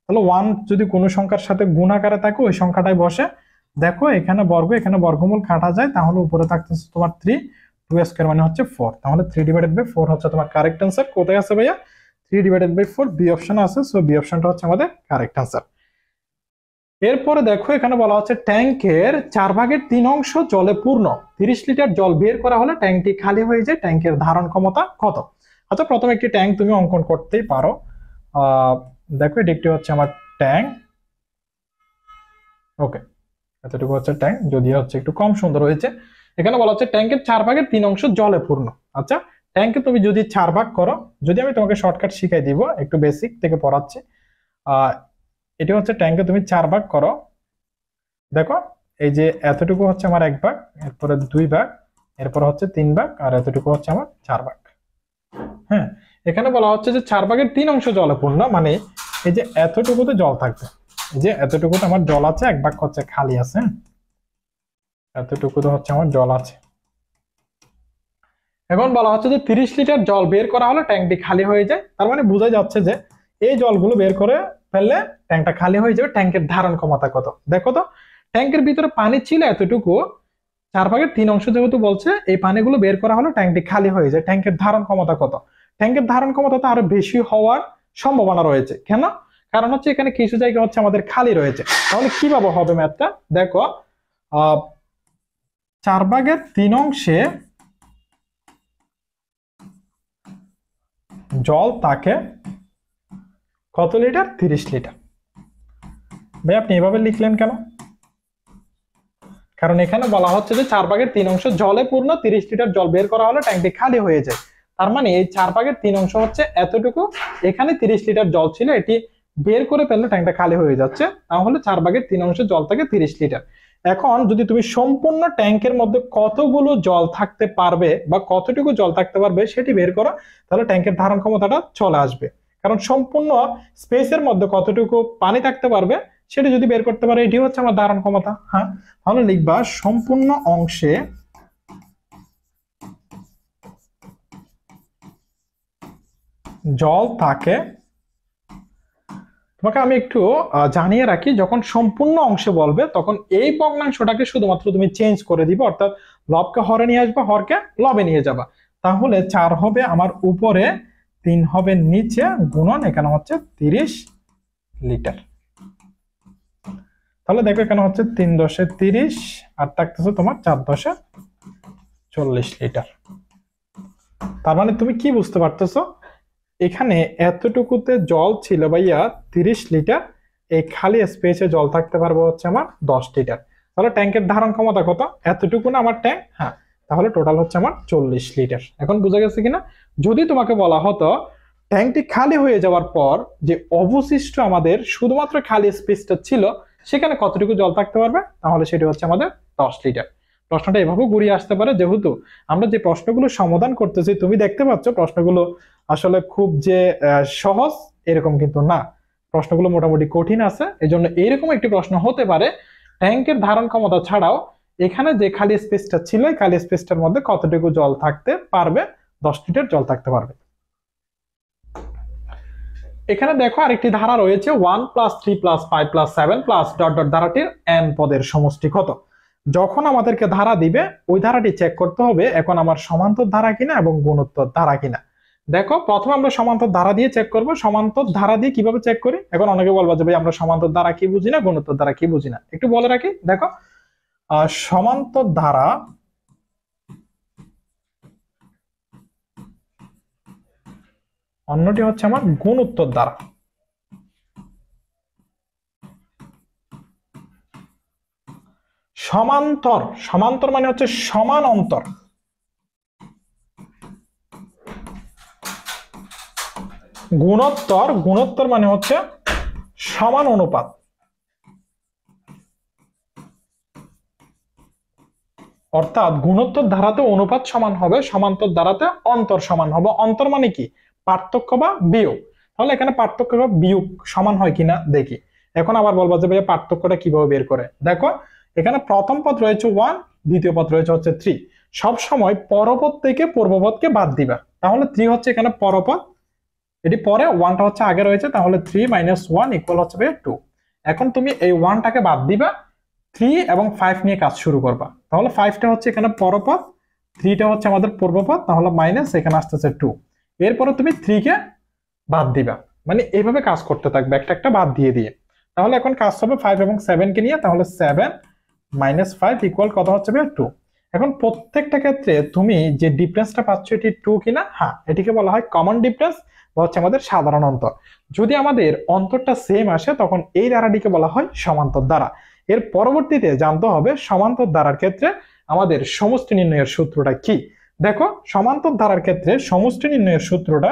তাহলে 1 যদি কোনো সংখ্যার সাথে গুণ আকারে থাকে ওই সংখ্যাটাই বসে। দেখো এখানে বর্গ এখানে বর্গমূল কাটা যায়, তাহলে উপরে থাকতেছে তোমার 3, 2 স্কয়ার মানে হচ্ছে 4, তাহলে 3 ডিভাইডেড বাই 4 হচ্ছে তোমার কারেক্ট आंसर। কোথায় আছে ভাইয়া? 3 ডিভাইডেড বাই 4 বি অপশন আছে, সো বি অপশনটা হচ্ছে আমাদের কারেক্ট आंसर। এরপরে দেখো এখানে বলা হচ্ছে ট্যাঙ্কের 4/3 অংশ জলে পূর্ণ, 30 লিটার জল বের করা হলে ট্যাঙ্কটি খালি হয়ে যায়, ট্যাঙ্কের ধারণ ক্ষমতা কত? আচ্ছা, প্রথমে একটি ট্যাঙ্ক তুমি অঙ্কন করতেই পারো। দেখো এটি একটি হচ্ছে আমার ট্যাঙ্ক, ওকে এতটুকু হচ্ছে ট্যাঙ্ক, যদিও হচ্ছে একটু কম সুন্দর হয়েছে। এখানে বলা হচ্ছে ট্যাঙ্কের 4/3 অংশ জলে পূর্ণ। আচ্ছা, ট্যাঙ্কে তুমি যদি 4 ভাগ করো, যদি আমি তোমাকে শর্টকাট শিখাই দিব, একটু বেসিক থেকে পড়াচ্ছি। এটি হচ্ছে ট্যাঙ্কে তুমি 4 ভাগ করো, দেখো এই যে এতটুকু হচ্ছে আমার 1 ভাগ, এরপরে 2 ভাগ, এরপর হচ্ছে 3 ভাগ, আর এতটুকু হচ্ছে আমার 4 ভাগ। হ্যাঁ, এখানে বলা হচ্ছে যে 4/3 অংশ জলে পূর্ণ, মানে এই যে এতটুকুতে জল থাকবে, এই যে এতটুকু তো আমার জল আছে, 1 ভাগ হচ্ছে খালি আছে, এতটুকু তো হচ্ছে আমার জল আছে। এখন বলা হচ্ছে যে 30 লিটার জল বের করা হলে ট্যাঙ্কটি খালি হয়ে যায়। তার মানে বোঝা যাচ্ছে যে এই জলগুলো বের করে ফেললে ট্যাঙ্কটা খালি হয়ে যাবে। ট্যাঙ্কের ধারণ ক্ষমতা কত দেখো তো, ট্যাঙ্কের ভিতরে পানি ছিল এতটুকু, 4/3 অংশ যেহেতু বলছে, এই পানিগুলো বের করা হলে ট্যাঙ্কটি খালি হয়ে যায়। ট্যাঙ্কের ধারণ ক্ষমতা কত? ট্যাঙ্কের ধারণ ক্ষমতা তো আরো বেশি হওয়ার সম্ভাবনা রয়েছে। কেন? কারণ হচ্ছে এখানে কিছু জায়গা হচ্ছে আমাদের খালি রয়েছে। তাহলে কিভাবে হবে ম্যাথটা দেখো, 4/3 অংশে জল থাকে কত লিটার? 30 লিটার। ভাই আপনি এভাবে লিখলেন কেন? কারণ এখানে বলা হচ্ছে যে 4/3 অংশ জলে পূর্ণ, 30 লিটার জল বের করা হলে ট্যাঙ্কটি খালি হয়ে যায়। তার মানে এই 4/3 অংশ হচ্ছে এতটুকু, এখানে 30 লিটার জল ছিল, এটি বের করে ফেললে ট্যাঙ্কটা খালি হয়ে যাচ্ছে। তাহলে 4/3 অংশ জল থাকে 30 লিটার। এখন যদি তুমি সম্পূর্ণ ট্যাঙ্কের মধ্যে কতগুলো জল থাকতে পারবে বা কতটুকু জল থাকতে পারবে সেটি বের করো, তাহলে ট্যাঙ্কের ধারণ ক্ষমতাটা চলে আসবে। কারণ সম্পূর্ণ স্পেসের মধ্যে কতটুকু পানি থাকতে পারবে সেটা যদি বের করতে পারে, এটি হচ্ছে আমার ধারণ ক্ষমতা। হ্যাঁ, তাহলে লিখবা সম্পূর্ণ অংশে জল থাকে। তোমাকে আমি একটু জানিয়ে রাখি, যখন সম্পূর্ণ অংশে বলবে তখন এই ভগ্নাংশটাকে শুধুমাত্র তুমি চেঞ্জ করে দিবে, অর্থাৎ লবকে হরে নিয়ে আসবা, হরকে লবে নিয়ে যাবা। তাহলে 4 হবে আমার উপরে, 3 হবে নিচে, গুণন এখানে হচ্ছে 30 লিটার। তাহলে দেখো এখানে হচ্ছে 3 × 30 আর থাকতেছে তোমার 4 × 40 লিটার। তার মানে তুমি কি বুঝতে পারতেছো, এখানে এতটুকুতে জল ছিল ভাইয়া 30 লিটার, এই খালি স্পেসে জল থাকতে পারবো হচ্ছে আমার 10 লিটার। তাহলে ট্যাঙ্কের ধারণ ক্ষমতা কত? এতটুকু না আমার ট্যাঙ্ক? হ্যাঁ, তাহলে টোটাল হচ্ছে আমার 40 লিটার। এখন বোঝা গেছে কিনা? যদি তোমাকে বলা হতো ট্যাঙ্কটি খালি হয়ে যাওয়ার পর যে অবশিষ্ট আমাদের শুধুমাত্র খালি স্পেসটা ছিল সেখানে কতটুকু জল থাকতে পারবে, তাহলে সেটি হচ্ছে আমাদের 10 লিটার। প্রশ্নটা এভাবে ঘুরিয়ে আসতে পারে, যেহেতু আমরা যে প্রশ্নগুলো সমাধান করতেছি তুমি দেখতে পাচ্ছ প্রশ্নগুলো আসলে খুব যে সহজ এরকম কিন্তু না, প্রশ্নগুলো মোটামুটি কঠিন আছে। এজন্য এইরকম একটি প্রশ্ন হতে পারে, ট্যাঙ্কের ধারণ ক্ষমতা ছাড়াও এখানে যে খালি স্পেসটা ছিল এই খালি স্পেসটার মধ্যে কতটুকু জল থাকতে পারবে, 10 লিটার জল থাকতে পারবে। এখানে দেখো আরেকটি ধারা রয়েছে, 1 + 3 + 5 + 7 + ধারাটির n পদের সমষ্টি কত? যখন আমাদেরকে ধারা দিবে ওই ধারাটি চেক করতে হবে এখন আমার সমান্তর ধারা কিনা এবং গুণোত্তর ধারা কিনা। দেখো প্রথমে আমরা সমান্তর ধারা দিয়ে চেক করব। সমান্তর ধারা দিয়ে কিভাবে চেক করি? এখন অনেকে বলবো যে ভাই আমরা সমান্তর ধারা কি বুঝি না, গুণোত্তর ধারা কি বুঝি না। একটু বলে রাখি, দেখো সমান্তর ধারা অন্যটি হচ্ছে আমার গুণোত্তর ধারা। সমান্তর, সমান্তর মানে হচ্ছে সমান অন্তর। গুণোত্তর, গুণোত্তর মানে হচ্ছে সমান অনুপাত। অর্থাৎ গুণোত্তর ধারাতে অনুপাত সমান হবে, সমান্তর ধারাতে অন্তর সমান হবে। অন্তর মানে কি? পার্থক্য বা বিয়োগ। তাহলে এখানে পার্থক্য বা বিয়োগ সমান হয় কিনা দেখি। এখন আবার বলবো যে ভাইয়া পার্থক্যটা কিভাবে বের করে। দেখো এখানে প্রথম পদ রয়েছে 1, দ্বিতীয় পদ রয়েছে হচ্ছে 3। সব সময় পরপদ থেকে পূর্বপদকে বাদ দিবা। তাহলে 3 হচ্ছে এখানে পরপদ, এটি পরে, 1টা হচ্ছে আগে রয়েছে, তাহলে 3 - 1 = হচ্ছে 2। এখন তুমি এই 1টাকে বাদ দিবা, 3 এবং 5 নিয়ে কাজ শুরু করবা। তাহলে 5টা হচ্ছে এখানে পরপদ, 3টা হচ্ছে আমাদের পূর্বপদ, তাহলে মাইনাস এখানে আসতেছে 2। এরপরে তুমি 3 কে বাদ দিবা, মানে এইভাবে কাজ করতে থাকবে একটা একটা বাদ দিয়ে দিয়ে। তাহলে এখন কাজ হবে 5 এবং 7 কে নিয়ে, তাহলে 7 - 5 = কত হচ্ছে 2। এখন প্রত্যেকটা ক্ষেত্রে তুমি যে ডিফারেন্সটা পাচ্ছ এটি 2 কিনা? হ্যাঁ, এটিকে বলা হয় কমন ডিফারেন্স বা হচ্ছে আমাদের সাধারণ অন্তর। যদি আমাদের অন্তরটা সেম আসে তখন এই ধারাটিকে বলা হয় সমান্তর ধারা। এর পরবর্তীতে জানতে হবে সমান্তর ধারার ক্ষেত্রে আমাদের সমষ্টি নির্ণয়ের সূত্রটা কি। দেখো সমান্তর ধারার ক্ষেত্রে সমষ্টি নির্ণয়ের সূত্রটা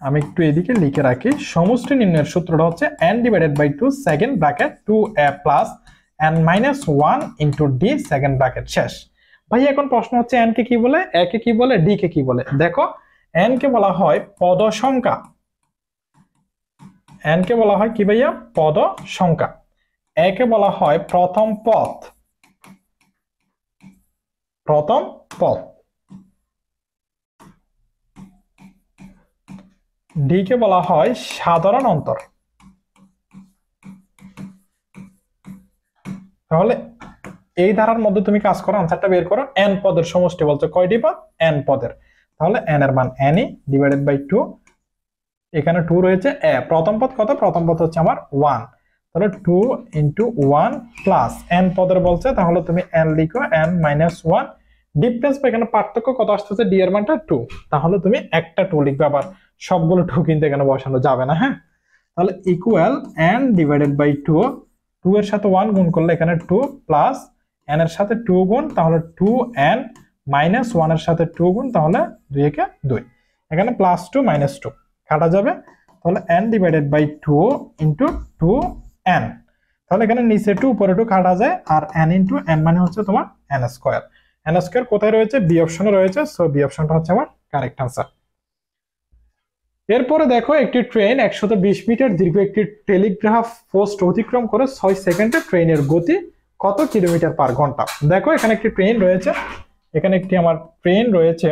আমি একটু এদিকে লিখে রাখি। সমষ্টি নির্ণয়ের সূত্রটা হচ্ছে n/2 second bracket 2a plus n - 1 * d second bracket শেষ। ভাই এখন প্রশ্ন হচ্ছে n কে কি বলে, a কে কি বলে, d কে কি বলে। দেখো n কে বলা হয় পদ সংখ্যা, n কে বলা হয় কি ভাইয়া পদ সংখ্যা, a কে বলা হয় প্রথম পদ, প্রথম পদ, d কে বলা হয় সাধারণ অন্তর। তাহলে এই ধারার মধ্যে তুমি কাজ করো, আনসারটা বের করো। n পদের সমষ্টি বলছো কয়টি পদ, n পদের, তাহলে n এর মান n ডিভাইডেড বাই 2, এখানে 2 রয়েছে, a প্রথম পদ কত, প্রথম পদ হচ্ছে আমার 1, তাহলে 2 ইনটু 1 প্লাস n পদের বলছে, তাহলে তুমি n লিখো n মাইনাস 1, ডিফারেন্স বা এখানে পার্থক্য কত আসতেছে, d এর মানটা 2, তাহলে তুমি একটা 2 লিখবে, আবার সবগুলো 2 কিন্তু এখানে বসানো যাবে না। হ্যাঁ, তাহলে ইকুয়াল n ডিভাইডেড বাই 2, 2 এর সাথে 1 গুণ করলে এখানে 2 প্লাস n এর সাথে 2 গুণ, তাহলে 2n মাইনাস 1 এর সাথে 2 গুণ, তাহলে 2 একে 2, এখানে প্লাস 2 মাইনাস 2 কাটা যাবে, তাহলে n divided by 2 into 2n, তাহলে এখানে নিচে 2 উপরে 2 কাটা যায়, আর n ইনটু n মানে হচ্ছে তোমার n স্কয়ার। n স্কয়ার কোথায় রয়েছে, বি অপশনে রয়েছে, সো বি অপশনটা হচ্ছে আমার কারেক্ট आंसर। এরপরে দেখো একটি ট্রেন 120 মিটার দীর্ঘ একটি টেলিগ্রাফ পোস্ট অতিক্রম করে 6 সেকেন্ডে, ট্রেনের গতি কত কিলোমিটার পার ঘন্টা। দেখো এখানে একটি ট্রেন রয়েছে, এখানে একটি আমার ট্রেন রয়েছে,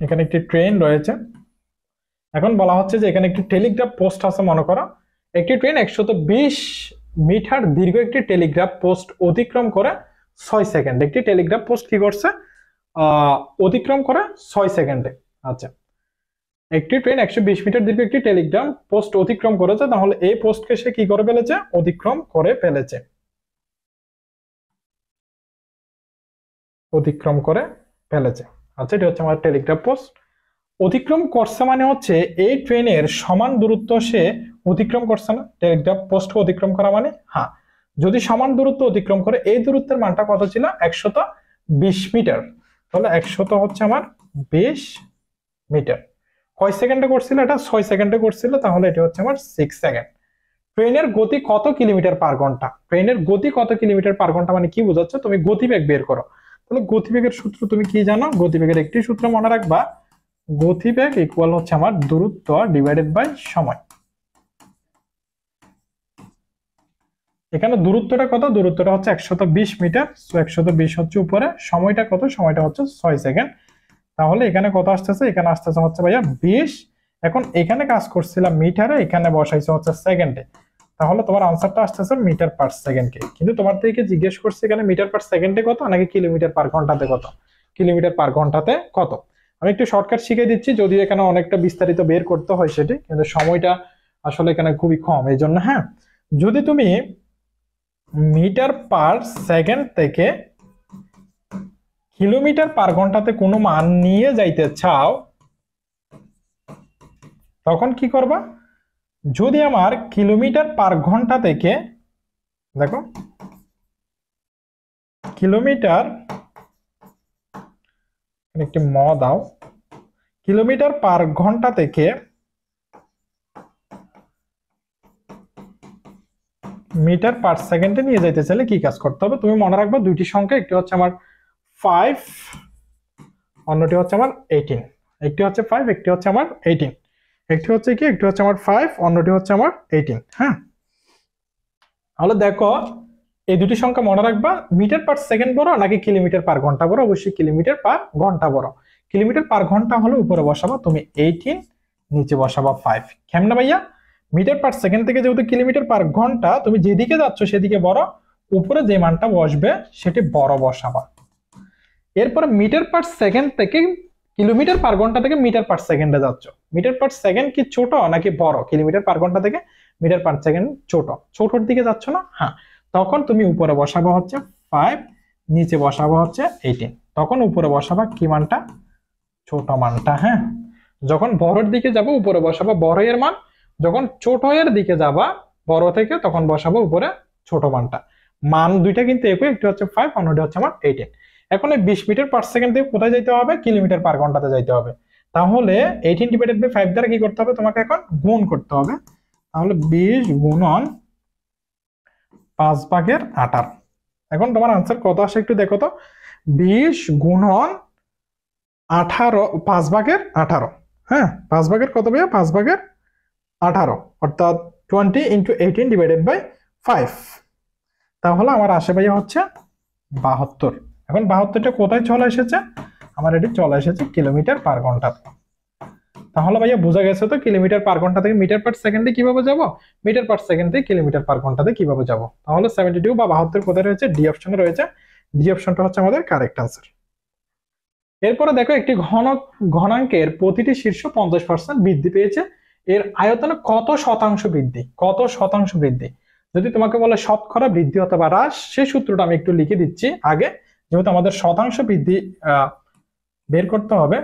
এখানে একটি ট্রেন রয়েছে, এখন বলা হচ্ছে যে এখানে একটি টেলিগ্রাফ পোস্ট আছে। মনে করো একটি ট্রেন 120 মিটার দীর্ঘ একটি টেলিগ্রাফ পোস্ট অতিক্রম করে 6 সেকেন্ড, একটি টেলিগ্রাফ পোস্ট কি করছে, অতিক্রম করে 6 সেকেন্ডে। আচ্ছা, একটি ট্রেন 120 মিটার দীর্ঘ একটি টেলিগ্রাফ পোস্ট অতিক্রম করেছে, তাহলে এই পোস্টকে সে কি করে ফেলেছে, অতিক্রম করে ফেলেছে, অতিক্রম করে ফেলেছে। আচ্ছা, এটা হচ্ছে আমার টেলিগ্রাফ পোস্ট অতিক্রম করছে, মানে হচ্ছে এই ট্রেনের সমান দূরত্ব সে অতিক্রম করছে না। টেলিগ্রাফ পোস্ট অতিক্রম করা মানে, হ্যাঁ, যদি সমান দূরত্ব অতিক্রম করে, এই দূরত্বের মানটা কত ছিল, 120 মিটার, তাহলে 100 হচ্ছে আমার 20 মিটার। কয় সেকেন্ডে করছিল, এটা 6 সেকেন্ডে করছিল, তাহলে এটা হচ্ছে আমার 6 সেকেন্ড। ট্রেনের গতি কত কিলোমিটার পার ঘন্টা, ট্রেনের গতি কত কিলোমিটার পার ঘন্টা মানে কি বোঝাচ্ছে, তুমি গতিবেগ বের করো। তাহলে গতিবেগের সূত্র তুমি কি জানো, গতিবেগের একটি সূত্র মনে রাখবা, গতিবেগ ইকুয়াল হচ্ছে আমার দূরত্ব ডিভাইডেড বাই সময়। এখানে দূরত্বটা কত, দূরত্বটা হচ্ছে 120 মিটার, সো 120 হচ্ছে উপরে, সময়টা কত, সময়টা হচ্ছে 6 সেকেন্ড, তাহলে এখানে কত আসতেছে, এখানে আসতেছে হচ্ছে ভাইয়া 20। এখন এখানে কাজ করছিলাম মিটারে, এখানে বসাইছে হচ্ছে সেকেন্ডে, তাহলে তোমার আনসারটা আসতেছে মিটার পার সেকেন্ডকে। কিন্তু তোমার থেকে জিজ্ঞেস করছে এখানে মিটার পার সেকেন্ডে কত, নাকি কিলোমিটার পার ঘন্টাতে কত, কিলোমিটার পার ঘন্টাতে কত। আমি একটু শর্টকাট শিখিয়ে দিচ্ছি, যদিও এখানে অনেকটা বিস্তারিত বের করতে হয় সেটি, কিন্তু সময়টা আসলে এখানে খুবই কম, এই জন্য। হ্যাঁ, যদি তুমি মিটার পার সেকেন্ড থেকে কিলোমিটার পার ঘন্টাতে কোনো মান নিয়ে যাইতে চাও, তখন কি করবা, যদি আমার কিলোমিটার পার ঘন্টা থেকে, দেখো কিলোমিটার, একটি ম দাও, কিলোমিটার পার ঘন্টা থেকে মিটার পার সেকেন্ডে নিয়ে যাইতে চাইলে কি কাজ করতে হবে, তুমি মনে রাখবা দুইটি সংখ্যা, একটি হচ্ছে আমার 5, অন্যটি হচ্ছে আমার 18, একটি হচ্ছে 5, একটি হচ্ছে আমার 18, একটি হচ্ছে কি, একটি হচ্ছে আমার 5, অন্যটি হচ্ছে আমার 18। হ্যাঁ, তাহলে দেখো এই দুটি সংখ্যা মনে রাখবা, মিটার পার সেকেন্ড বড় নাকি কিলোমিটার পার ঘন্টা বড়, অবশ্যই কিলোমিটার পার ঘন্টা বড়। কিলোমিটার পার ঘন্টা হলে উপরে বসাবা তুমি 18, নিচে বসাবা 5। কেমন ভাইয়া, মিটার পার সেকেন্ড থেকে যেহেতু কিলোমিটার পার ঘন্টা, তুমি যেদিকে যাচ্ছ সেদিকে বড়, উপরে যে মানটা বসবে সেটি বড় বসাবা। এরপরে মিটার পার সেকেন্ড থেকে কিলোমিটার পার ঘন্টা থেকে মিটার পার সেকেন্ডে যাচ্ছ, মিটার পার সেকেন্ড কি ছোট নাকি বড়, কিলোমিটার পার ঘন্টা থেকে মিটার পার সেকেন্ড ছোট, ছোটর দিকে যাচ্ছ না, হ্যাঁ, তখন তুমি উপরে বসাবা হচ্ছে 5, নিচে বসাবা হচ্ছে 18, তখন উপরে বসাবা কি মানটা, ছোট মানটা। হ্যাঁ, যখন বড়ের দিকে যাবো উপরে বসাবা বড় এর মান, যখন ছোট এর দিকে যাবা বড় থেকে, তখন বসাবো উপরে ছোট মানটা। মান দুইটা কিন্তু একই, একটি হচ্ছে 5, অন্যটি হচ্ছে আমার 18। এখন এই 20 মিটার পার সেকেন্ড থেকে কোথায় যাইতে হবে, কিলোমিটার পার ঘন্টাতে যাইতে হবে, তাহলে 18 ডিভাইডেড বাই 5 দ্বারা কি করতে হবে, তোমাকে এখন গুণ করতে হবে, তাহলে 20 গুণন 5/18। এখন তোমার আনসার কত আসে একটু দেখো তো, 20 গুণন 18, 5/18। হ্যাঁ, 5 ভাগের কত ভাইয়া? 5 ভাগের 18, অর্থাৎ 20 × 18/5। তাহলে আমার আসে ভাইয়া হচ্ছে 72। এখন 72টা কোথায় চলে এসেছে? আমার এটি চলে এসেছে কিলোমিটার পার ঘন্টা। তাহলে ভাইয়া বোঝা গেছে তো কিলোমিটার পার ঘন্টা থেকে মিটার পার সেকেন্ডে কিভাবে যাব, মিটার পার সেকেন্ড থেকে কিলোমিটার পার ঘন্টাতে কিভাবে যাব। তাহলে 72 বা 72 কোথায় রয়েছে? ডি অপশনে রয়েছে। ডি অপশনটা হচ্ছে আমাদের কারেক্ট আনসার। এরপরে দেখো একটি ঘনাঙ্কের প্রতিটি শীর্ষ 50% বৃদ্ধি পেয়েছে, এর আয়তনে কত শতাংশ বৃদ্ধি? কত শতাংশ বৃদ্ধি? যদি তোমাকে বলে শতকরা বৃদ্ধি অথবা হ্রাস, সেই সূত্রটা আমি একটু লিখে দিচ্ছি আগে, যেহেতু আমাদের শতাংশ বৃদ্ধি বের করতে হবে।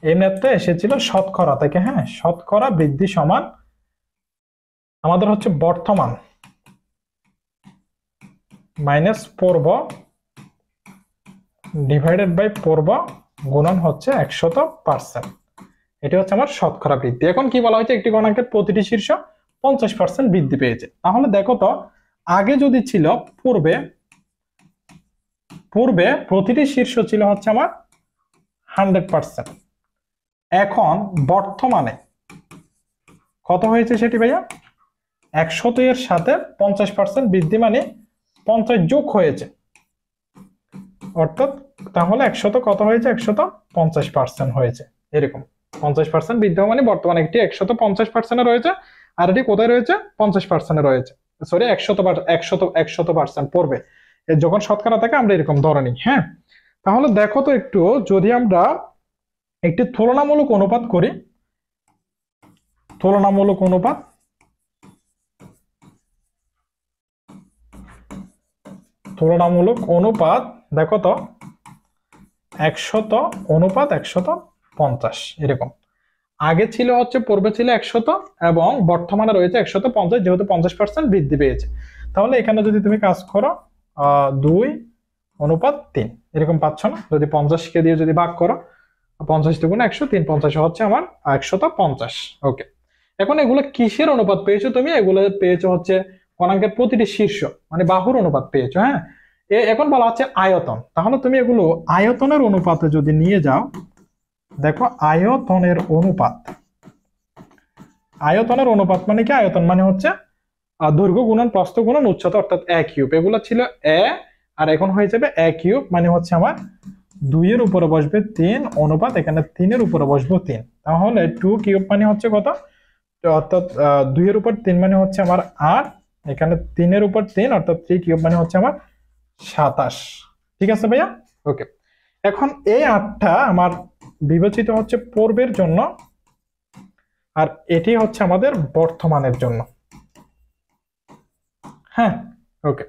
এই ম্যাথটা এসেছিল শতকরা থেকে। হ্যাঁ, শতকরা বৃদ্ধি সমান আমাদের হচ্ছে বর্তমান মাইনাস পূর্ব ডিভাইডেড বাই পূর্ব গুণন হচ্ছে 100%। এটি হচ্ছে আমার শতকরা বৃদ্ধি। এখন কি বলা হয়েছে? একটি গণাঙ্কের প্রতিটি শীর্ষ 50% বৃদ্ধি পেয়েছে। তাহলে দেখো তো, আগে যদি ছিল পূর্বে প্রতিটি শীর্ষ ছিল হচ্ছে আমার 100%, এখন বর্তমানে কত হয়েছে সেটি ভাইয়া? 100 এর সাথে 50% বৃদ্ধি মানে 50 যোগ হয়েছে, অর্থাৎ তাহলে 100 কত হয়েছে? 150% হয়েছে। এরকম 50% বৃদ্ধি মানে বর্তমানে একটি 150% রয়েছে, আর এটি কোথায় রয়েছে? 50% রয়েছে। সরি, 100% পড়বে যখন শতকরা থাকে আমরা এরকম ধরে নিই। হ্যাঁ, তাহলে দেখো তো একটু, যদি আমরা একটি তুলনামূলক অনুপাত করি, তুলনামূলক অনুপাত, দেখো তো 100 অনুপাত 150 এরকম। আগে ছিল হচ্ছে পূর্বে ছিল 100 এবং বর্তমানে রয়েছে 150, যেহেতু 50% বৃদ্ধি পেয়েছে। তাহলে এখানে যদি তুমি কাজ করো 2:3 এরকম পাচ্ছ না? যদি 50 কে দিয়ে যদি ভাগ করো, 50 × 100, 3×50 হচ্ছে আমার 150। ওকে, এখন এগুলো কিসের অনুপাত পেয়েছো তুমি? এগুলো পেয়েছো হচ্ছে গণাঙ্কের প্রতিটি শীর্ষ মানে বাহুর অনুপাত পেয়েছো। হ্যাঁ, এখন বলা হচ্ছে আয়তন। তাহলে তুমি এগুলো আয়তনের অনুপাতে যদি নিয়ে যাও, দেখো আয়তনের অনুপাত, আয়তনের অনুপাত মানে কি? আয়তন মানে হচ্ছে দৈর্ঘ্য গুণন প্রস্থ গুণন উচ্চতা, অর্থাৎ a কিউব। এগুলো ছিল a, আর এখন হয়ে যাবে a কিউব মানে হচ্ছে আমার 2 এর উপরে বসবে 3 অনুপাত এখানে 3 এর উপরে বসবে 3। তাহলে 2 কিউব মানে হচ্ছে কত? অর্থাৎ 2 এর উপর 3 মানে হচ্ছে আমার 8, এখানে 3 এর উপর 3 অর্থাৎ 3 কিউব মানে হচ্ছে আমার 27। ঠিক আছে ভাইয়া? ওকে, এখন এই 8টা আমার বিবেচিত হচ্ছে পূর্বের জন্য, আর এটি হচ্ছে আমাদের বর্তমানের জন্য। হ্যাঁ, ওকে,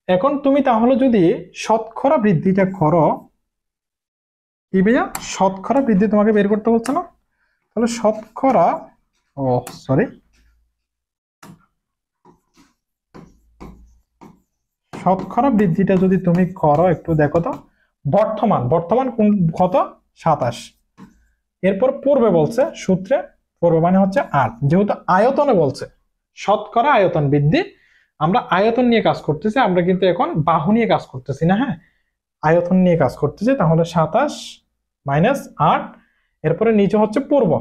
এখন তুমি তাহলে যদি শতকরা বৃদ্ধিটা করো, কি ভাইয়া? শতকরা বৃদ্ধি তোমাকে বের করতে বলছে না? তাহলে শতকরা, শতকরা বৃদ্ধিটা যদি তুমি করো একটু দেখো তো, বর্তমান কোন কত? 27। এরপর পূর্বে বলছে সূত্রে, পূর্বে মানে হচ্ছে 8, যেহেতু আয়তনে বলছে শতকরা আয়তন বৃদ্ধি, আমরা আয়তন নিয়ে কাজ করতেছি, আমরা কিন্তু এখন বাহু নিয়ে কাজ করতেছি না। হ্যাঁ, আয়তন নিয়ে কাজ করতেছি। তাহলে 27 - 8, এরপরে নিচে হচ্ছে পূর্ব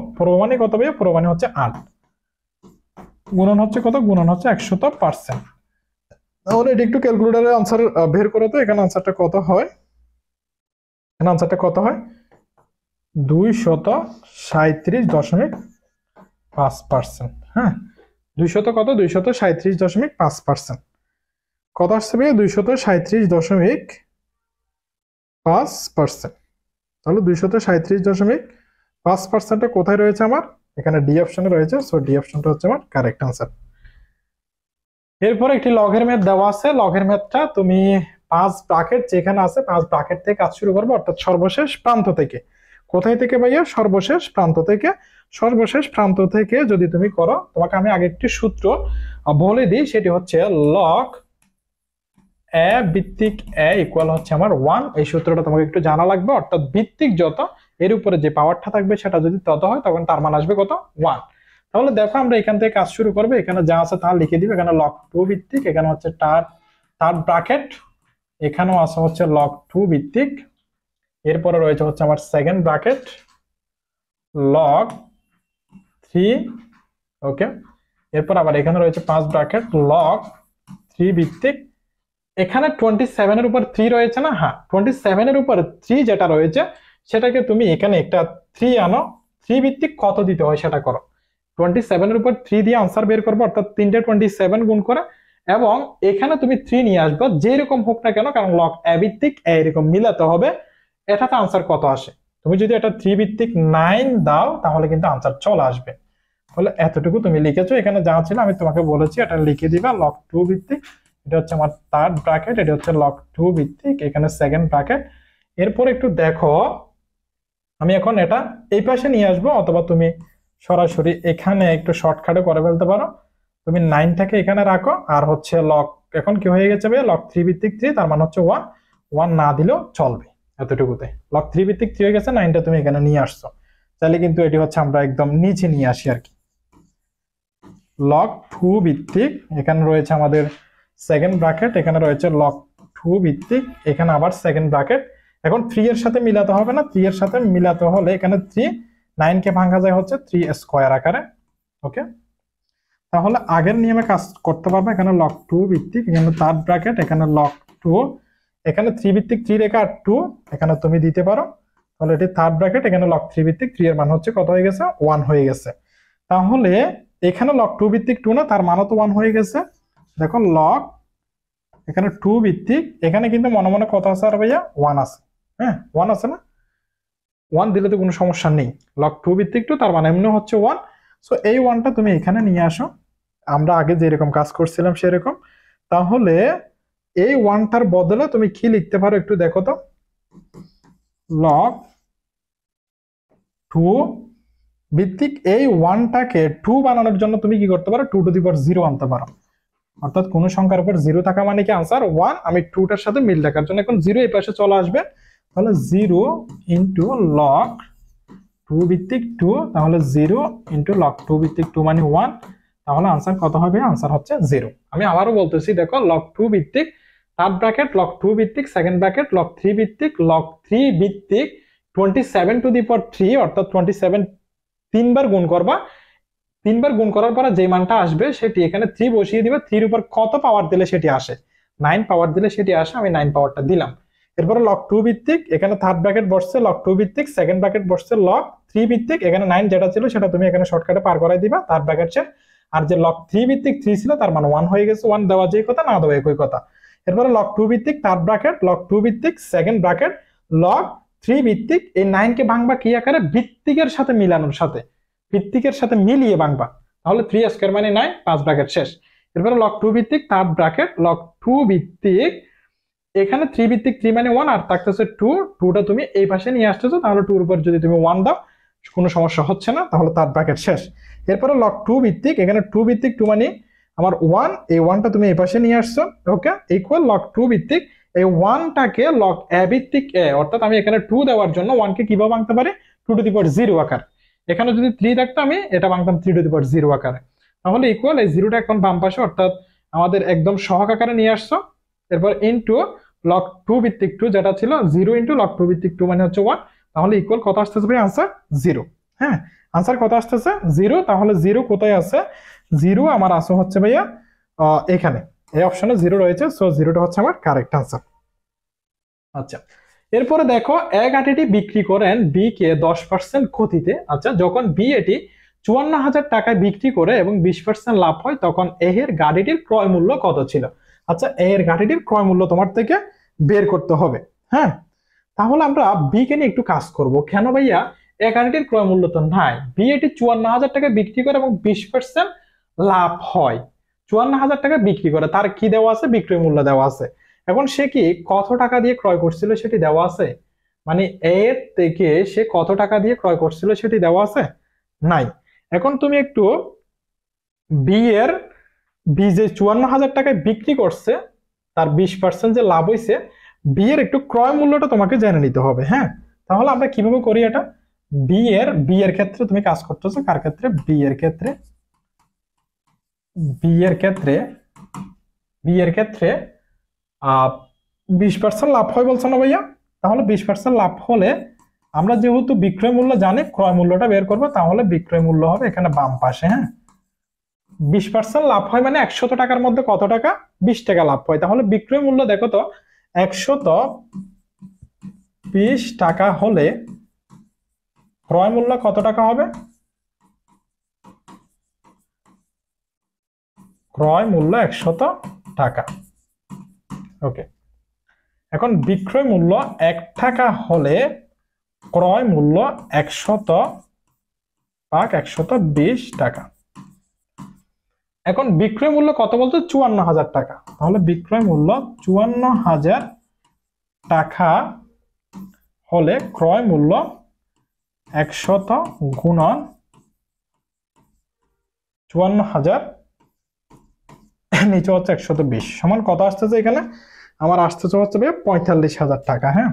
মানে কত ভাইয়া? পূর্ব মানে হচ্ছে 8, গুণন হচ্ছে কত? গুণন হচ্ছে 100%। তাহলে এটা একটু ক্যালকুলেটরের আনসার বের করো তো, এখানে আনসারটা কত হয়? এখানে আনসারটা কত হয়? 237.5%। হ্যাঁ, 200 কত? 237.5%। কত আসছে ভাইয়া? 237.5%। তাহলে 237.5% কোথায় রয়েছে আমার? এখানে ডি অপশনে রয়েছে। সো ডি অপশনটা হচ্ছে আমার কারেক্ট আনসার। এরপর একটি লগের ম্যাথ দেওয়া আছে। লগের ম্যাথটা তুমি 5 ব্র্যাকেট যেখানে আছে 5 ব্র্যাকেট থেকে কাজ শুরু করবে, অর্থাৎ সর্বশেষ প্রান্ত থেকে। কোথায় থেকে ভাইয়া? সর্বশেষ প্রান্ত থেকে। সর্বশেষ প্রান্ত থেকে যদি তুমি করো, তোমাকে আমি আগে একটি সূত্র বলে দিই, সেটি হচ্ছে লগ এ ভিত্তিক এ ইকুয়াল হচ্ছে আমার 1। এই সূত্রটা তোমাকে একটু জানা লাগবে, অর্থাৎ ভিত্তিক যত এর উপরে যে পাওয়ারটা থাকবে সেটা যদি তত হয় তখন তার মান আসবে কত? 1। তাহলে দেখো আমরা এখান থেকে কাজ শুরু করবো, এখানে যা আছে তা লিখে দিবে। এখানে লগ 2 ভিত্তিক, এখানে হচ্ছে থার্ড ব্র্যাকেট, এখানেও আছে হচ্ছে লগ 2 ভিত্তিক, এরপরে রয়েছে হচ্ছে আমার সেকেন্ড ব্র্যাকেট, লগ 3, ওকে। এরপর আবার এখানে রয়েছে 5 ব্র্যাকেট লগ 3 ভিত্তিক, এখানে 27 এর উপর 3 রয়েছে না, হ্যাঁ 27 এর উপর 3 যেটা রয়েছে সেটাকে তুমি এখানে একটা 3 আনো, 3 ভিত্তিক কত দিতে হয় সেটা করো। 27 এর উপর 3 দিয়ে আনসার বের করবো, অর্থাৎ 3টে 27 গুণ করে, এবং এখানে তুমি 3 নিয়ে আসবে যেরকম হোক না কেন, কারণ লগ এ ভিত্তিক এরকম মিলাতে হবে, এটাতে আনসার কত আসে। তুমি যদি এটা 3 ভিত্তিক 9 দাও তাহলে কিন্তু আনসার চলে আসবে। তাহলে এতটুকু তুমি লিখেছো, এখানে যা ছিল আমি তোমাকে বলেছি এটা লিখে দিবা। লগ 2 ভিত্তিক, এটা হচ্ছে আমার থার্ড ব্র্যাকেট, এটা হচ্ছে লগ 2 ভিত্তিক, এখানে সেকেন্ড ব্র্যাকেট। এরপর একটু দেখো, আমি এখন এটা এই পাশে নিয়ে আসবো, অথবা তুমি সরাসরি এখানে একটু শর্টকাটে করে ফেলতে পারো। তুমি 9টাকে এখানে রাখো, আর হচ্ছে লগ এখন কি হয়ে গেছে ভাই, লগ 3 ভিত্তিক 3, তার মানে হচ্ছে 1, 1 না দিলেও চলবে এতটুকুতে। লগ 3 ভিত্তিক 3 হয়ে গেছে, 9টা তুমি এখানে নিয়ে আসছো, তাহলে কিন্তু এটি হচ্ছে আমরা একদম নিচে নিয়ে আসি আর কি। লগ 2 ভিত্তিক, এখানে রয়েছে আমাদের সেকেন্ড ব্র্যাকেট, এখানে রয়েছে লগ 2 ভিত্তিক, এখানে আবার সেকেন্ড ব্র্যাকেট। এখন 3 এর সাথে মিলাতে হবে না, 3 এর সাথে মিলাতে হলে এখানে 3 9 কে ভাঙা যায় হচ্ছে 3 স্কয়ার আকারে, ওকে। তাহলে আগের নিয়মে কাজ করতে পারবে। এখানে লগ 2 ভিত্তিক, এখানে থার্ড ব্র্যাকেট, এখানে লগ 2, এখানে 3 ভিত্তিক 3 রেখে আর 2 এখানে তুমি দিতে পারো। তাহলে এটি থার্ড ব্র্যাকেট, এখানে লগ 3 ভিত্তিক 3 এর মান হচ্ছে কত হয়ে গেছে, 1 হয়ে গেছে। তাহলে এখানে লগ 2 ভিত্তিক 2 না, তার মানও তো 1 হয়ে গেছে। দেখো লগ এখানে 2 ভিত্তিক, এখানে কিন্তু মনে মনে কত আছে আর ভাইয়া, 1 আছে, হ্যাঁ 1 আছে না, 1 দিলে তো কোনো সমস্যা নেই। লগ 2 ভিত্তিক 2 তার মানে এমনি হচ্ছে 1। সো এই 1টা তুমি এখানে নিয়ে আসো, আমরা আগে যেরকম কাজ করছিলাম সেরকম। তাহলে এই 1টার বদলে তুমি কি লিখতে পারো একটু দেখো তো, লগ 2 ভিত্তিক এই 1টাকে 2 বানানোর জন্য তুমি কি করতে পারো, 2 টু দি পাওয়ার 0 আনতে পারো। অর্থাৎ কোন সংখ্যার উপর 0 থাকা মানে কি আনসার 1। আমি 2টার সাথে মিল রাখার জন্য এখন 0 এই পাশে চলে আসবে, তাহলে 0 ইনটু লগ 2 ভিত্তিক 2, তাহলে 0 ইনটু লগ 2 ভিত্তিক 2 মানে 1, তাহলে আনসার কত হবে, আনসার হচ্ছে 0। আমি আবারও বলতেছি, দেখো লগ 2 ভিত্তিক থার্ড ব্র্যাকেট, লগ 2 ভিত্তিক সেকেন্ড ব্র্যাকেট, লগ 3 ভিত্তিক, লগ 3 ভিত্তিক 27 টু দি পাওয়ার 3, অর্থাৎ 27 তিনবার গুণ করবা, তিনবার গুণ করার পরে যে মানটা আসবে সেটি এখানে 3 বসিয়ে দিবে। 3 এর উপর কত পাওয়ার দিলে সেটি আসে, 9 পাওয়ার দিলে সেটি আসে, আমি 9 পাওয়ারটা দিলাম। এরপরে লগ 2 ভিত্তিক, এখানে থার্ড ব্র্যাকেট বসছে লগ 2 ভিত্তিক, সেকেন্ড ব্র্যাকেট বসছে লগ 3 ভিত্তিক, এখানে 9 যেটা ছিল সেটা তুমি এখানে শর্টকাটে পার করাই দিবা থার্ড ব্র্যাকেট সে, আর যে লগ 3 ভিত্তিক 3 ছিল তার মানে 1 হয়ে গেছে, 1 দেওয়া যেই কথা না দেওয়া একই কথা। এরপরে লগ 2 ভিত্তিক থার্ড ব্র্যাকেট, লগ 2 ভিত্তিক সেকেন্ড ব্র্যাকেট, লগ 3 ভিত্তিক, এই 9 কে ভাঙবা কি আকারে, ভিত্তিকের সাথে মিলানোর সাথে, ভিত্তিকের সাথে মিলিয়ে ভাঙবা, তাহলে 3 স্কয়ার মানে 9, 5 ব্র্যাকেট শেষ। এরপরে লগ 2 ভিত্তিক থার্ড ব্র্যাকেট, লগ 2 ভিত্তিক, এখানে 3 ভিত্তিক 3 মানে 1, আর থাকতেছে 2, 2টা তুমি এই পাশে নিয়ে আসতেছো, তাহলে 2 এর উপর যদি তুমি 1 দাও কোনো সমস্যা হচ্ছে না, তাহলে থার্ড ব্র্যাকেট শেষ। এরপরে লগ 2 ভিত্তিক, এখানে 2 ভিত্তিক 2 মানে আমার 1, এই 1টা তুমি এই পাশে নিয়ে আসছো, ওকে, ইকুয়াল লগ 2 ভিত্তিক এই 1টাকে লগ এ ভিত্তিক এ, অর্থাৎ আমি এখানে 2 দেওয়ার জন্য 1 কে কিভাবে ভাঙতে পারি, 2 টু দি পাওয়ার 0 আকার। এখানে যদি 3 থাকতো আমি এটা ভাঙতাম 3 টু দি পাওয়ার 0 আকারে। তাহলে ইকুয়াল এই 0টা এখন বাম পাশে, অর্থাৎ আমাদের একদম সহগ আকারে নিয়ে আসছো। এরপর ইনটু লগ 2 ভিত্তিক 2 যেটা ছিল 0 ইনটু লগ 2 ভিত্তিক 2 মানে হচ্ছে 1, তাহলে ইকুয়াল কত আসতেছে ভাই, আনসার 0। হ্যাঁ আনসার কত আসতেছে 0। তাহলে 0 কোথায় আছে, 0 আমার আসে হচ্ছে ভাইয়া এখানে এই অপশনে 0 রয়েছে, সো 0টা হচ্ছে আমার কারেক্ট আনসার। আচ্ছা এরপরে দেখো, এক আটিটি বিক্রি করেন বি কে 10% ক্ষতিতে। আচ্ছা যখন বি এটি 54,000 টাকায় বিক্রি করে এবং 20% লাভ হয়, তখন এ এর গাড়িটির ক্রয় মূল্য কত ছিল। আচ্ছা এ এর গাড়িটির ক্রয় মূল্য তোমার থেকে বের করতে হবে। হ্যাঁ তাহলে আমরা বি কে নিয়ে একটু কাজ করব। কেন ভাইয়া, এ গাড়িটির ক্রয় মূল্য তো নাই, বি এটি 54,000 টাকায় বিক্রি করে এবং 20% লাভ হয়। 54,000 টাকা বিক্রি করে, তার কি দেওয়া আছে, বিক্রয় মূল্য দেওয়া আছে। এখন সে কি কত টাকা দিয়ে ক্রয় করছিল সেটি দেওয়া আছে, মানে এর থেকে সে কত টাকা দিয়ে ক্রয় করছিল সেটি দেওয়া আছে নাই। এখন তুমি একটু বি এর, বি যে 54,000 টাকায় বিক্রি করছে তার 20% যে লাভ হয়েছে, বি এর একটু ক্রয় মূল্যটা তোমাকে জেনে নিতে হবে। হ্যাঁ তাহলে আমরা কিভাবে করি এটা, বি এর ক্ষেত্রে তুমি কাজ করতেছো, কার ক্ষেত্রে, বি এর ক্ষেত্রে, বি এর ক্ষেত্রে, বি এর ক্ষেত্রে 20% লাভ হয় বলছো না ভাইয়া, তাহলে 20% লাভ হলে আমরা যেহেতু বিক্রয় মূল্য জানি, ক্রয় মূল্যটা বের করবো, তাহলে বিক্রয় মূল্য হবে এখানে বাম পাশে। হ্যাঁ, 20% লাভ হয় মানে 100 টাকার মধ্যে কত টাকা? 20 টাকা লাভ হয়। তাহলে বিক্রয় মূল্য দেখো তো 120 টাকা হলে ক্রয় মূল্য কত টাকা হবে? ক্রয় মূল্য 100 টাকা। ওকে, এখন বিক্রয় মূল্য 1 টাকা হলে ক্রয় মূল্য 100 ভাগ 120 টাকা। এখন বিক্রয় মূল্য কত বলতো? 54,000 টাকা। তাহলে বিক্রয় মূল্য 54,000 টাকা হলে ক্রয় মূল্য 100 গুণন 54,000 নিচে হচ্ছে 120 সমান কত আসতেছে? এখানে আমার আসতেছে হচ্ছে 45,000 টাকা। হ্যাঁ,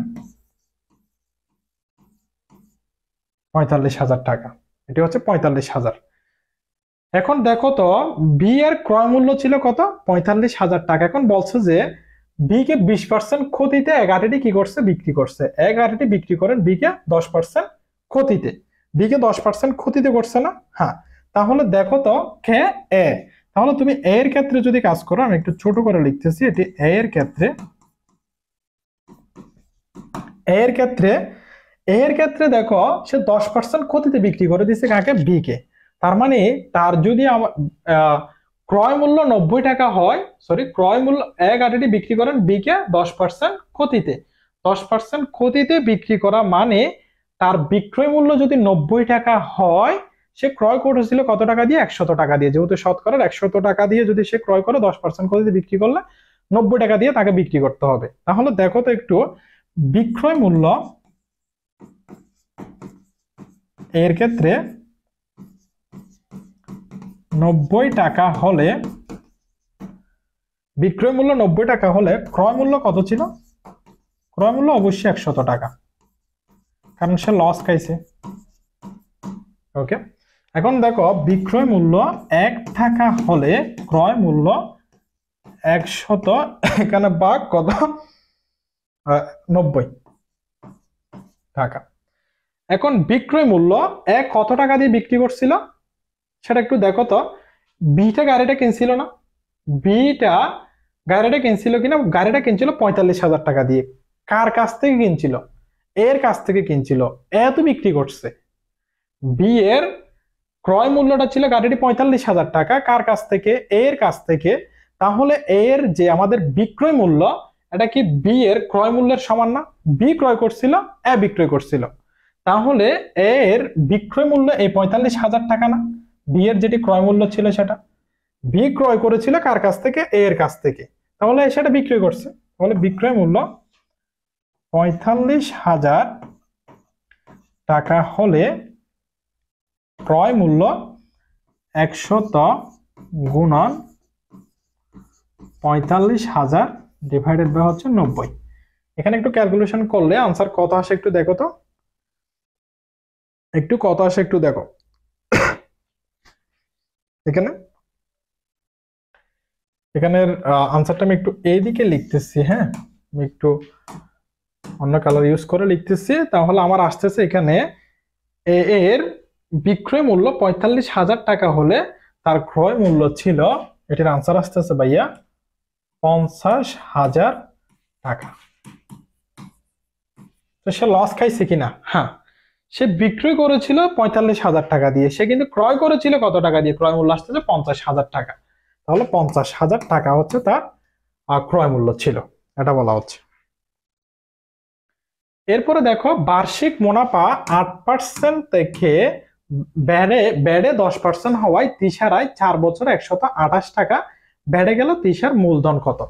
45,000 টাকা, এটি হচ্ছে 45,000। এখন দেখো তো বি এর ক্রয় মূল্য ছিল কত? 45,000 টাকা। এখন বলছে যে বি কে 20% ক্ষতিতে 11টি কি করছে? বিক্রি করছে। 11টি বিক্রি করেন বি কে 10% ক্ষতিতে। বি কে 10% ক্ষতিতে করছে না? হ্যাঁ, তাহলে দেখো তো কে এ। তাহলে তুমি এ এর ক্ষেত্রে যদি কাজ করো, আমি একটু ছোট করে লিখতেছি, এটি এ এর ক্ষেত্রে। এর ক্ষেত্রে দেখো সে 10% ক্ষতিতে বিক্রি করে দিচ্ছে কাকে? বি কে। তার মানে তার যদি ক্রয় মূল্য 90 টাকা হয়, সরি ক্রয় মূল্য 11টি বিক্রি করেন বি কে 10% ক্ষতিতে। 10% ক্ষতিতে বিক্রি করা মানে তার বিক্রয় মূল্য যদি 90 টাকা হয়, সে ক্রয় করেছিল কত টাকা দিয়ে? 100 টাকা দিয়ে। যেহেতু শতকরার 100 টাকা দিয়ে যদি সে ক্রয় করে, 10% ক্ষতিতে বিক্রি করলে 90 টাকা দিয়ে তাকে বিক্রি করতে হবে। তাহলে দেখো তো একটু, বিক্রয় মূল্য এর ক্ষেত্রে 90 টাকা হলে, বিক্রয় মূল্য 90 টাকা হলে ক্রয় মূল্য কত ছিল? ক্রয় মূল্য অবশ্যই 100 টাকা, কারণ সে লস খাইছে। ওকে, এখন দেখো বিক্রয় মূল্য 1 টাকা হলে ক্রয় মূল্য 100, এখানে ভাগ কত? 90 টাকা। এখন বিক্রয় মূল্য কত টাকা দিয়ে বিক্রি করছিল সেটা একটু দেখো তো। বিটা গাড়িটা কিনছিল না? বিটা গাড়িটা কিনছিল কিনা? গাড়িটা কিনছিল 45,000 টাকা দিয়ে। কার কাছ থেকে কিনছিল? এর কাছ থেকে কিনছিল। এ তো বিক্রি করছে। বি এর ক্রয় মূল্যটা ছিল গাড়িটি 45,000 টাকা, কার কাছ থেকে? এর কাছ থেকে। তাহলে এর যে আমাদের বিক্রয় মূল্য, এটা কি বি এর ক্রয় মূল্যের সমান না? বি ক্রয় করছিল, এ বিক্রয় করছিল। তাহলে এর বিক্রয় মূল্য এই 45,000 টাকা না? বি এর যেটি ক্রয় মূল্য ছিল সেটা। বি ক্রয় করেছিল কার কাছ থেকে? এ এর কাছ থেকে। তাহলে সেটা বিক্রয় করছে। তাহলে বিক্রয় মূল্য 45,000 টাকা হলে ক্রয় মূল্য 100 গুণন 45,000 ডিভাইডেড বাই হচ্ছে 90। এখানে একটু ক্যালকুলেশন করলে আনসার কত আসে একটু দেখো তো। একটু কত আসে একটু দেখো। এখানের আনসারটা আমি একটু এইদিকে লিখতেছি। হ্যাঁ, আমি একটু অন্য কালার ইউজ করে লিখতেছি। তাহলে আমার আসতেছে এখানে এ এর বিক্রয় মূল্য 45,000 টাকা হলে তার ক্রয় মূল্য ছিল, এটির আনসার আসতেছে ভাইয়া 50,000 টাকা। তো সে লস খাইছে কিনা? হ্যাঁ, সে বিক্রয় করেছিল 45,000 টাকা দিয়ে, সে কিন্তু ক্রয় করেছিল কত টাকা দিয়ে? ক্রয় মূল্য আসতেছে 50,000 টাকা। তাহলে 50,000 টাকা হচ্ছে তার ক্রয় মূল্য ছিল, এটা বলা হচ্ছে। এরপরে দেখো বার্ষিক মুনাফা 8% থেকে বেড়ে 10% হওয়ায় তিশারায় 4 বছরে 128 টাকা বেড়ে গেল। তিশার মূলধন কত?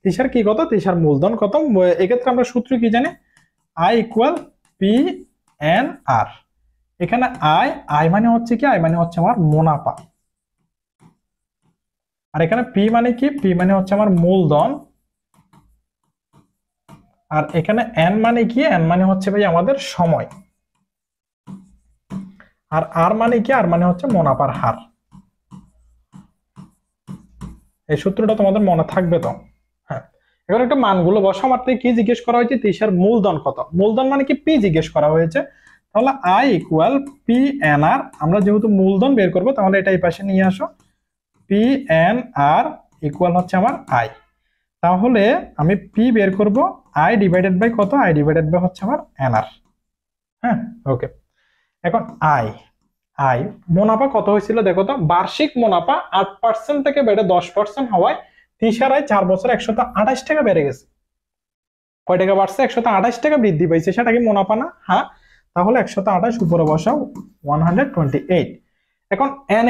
তিশার কি কত? তিশার মূলধন কত? এক্ষেত্রে আমরা সূত্র কি জানি? আই ইকুয়াল পি এন আর। এখানে আই মানে হচ্ছে কি? আই মানে হচ্ছে আমার মুনাফা। আর এখানে পি মানে কি? পি মানে হচ্ছে আমার মূলধন। আর এখানে এন মানে কি? এন মানে হচ্ছে ভাই আমাদের সময়। আর আর মানে কি? আর মানে হচ্ছে মুনাফার হার। এই সূত্রটা তোমাদের মনে থাকবে তো? হ্যাঁ, এখন একটা মানগুলো বসা, আমার থেকে কি জিজ্ঞেস করা হয়েছে, 30 এর মূলধন কত, মূলধন মানে কি পি জিজ্ঞেস করা হয়েছে। তাহলে আই ইকুয়াল পি এন আর, আমরা যেহেতু মূলধন বের করবো তাহলে এটা এই পাশে নিয়ে আসো, পি এন আর ইকুয়াল হচ্ছে আমার আই। তাহলে আমি পি বের করব, আই ডিভাইডেড বাই কত, আই ডিভাইডেড বাই হচ্ছে আমার এন আর। হ্যাঁ, ওকে। এখন আই আই মুনাফা কত হয়েছিল দেখো তো, বার্ষিক মুনাফা 8% থেকে বেড়ে 10% হওয়ায় 30 আয় 4 বছর 128 টাকা বেড়ে গেছে। কয় টাকা বাড়ছে, 128 টাকা বৃদ্ধি পাইছে, সেটা কি মুনাফা না? হ্যাঁ। তাহলে 128 উপরে বসাও 128। এখন এন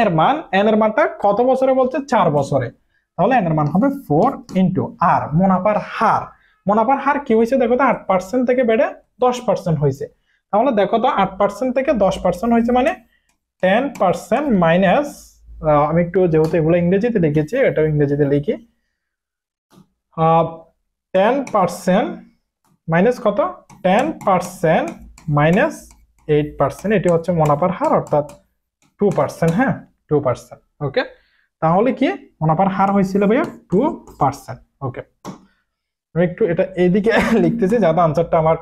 এর মানটা কত বছরে বলছে, 4 বছরে। তাহলে এন এর মান হবে 4 ইন্টু আর মুনাফার হার কি হয়েছে দেখো তো, 8% থেকে বেড়ে 10% হয়েছে। তাহলে দেখো তো 8% থেকে 10% হয়েছে মানে 10% মাইনাস, আমি একটু যেহেতু এগুলো ইংরেজিতে লিখেছি এটাও ইংরেজিতে লিখি, 10% মাইনাস কত, 10% মাইনাস 8%, এটি হচ্ছে মুনাফার হার অর্থাৎ 2%। হ্যাঁ, 2%। ওকে, তাহলে কি মুনাফার হার হয়েছিল ভাইয়া 2%। ওকে, আমি একটু এটা এইদিকে লিখতেছি যাতে আনসারটা আমার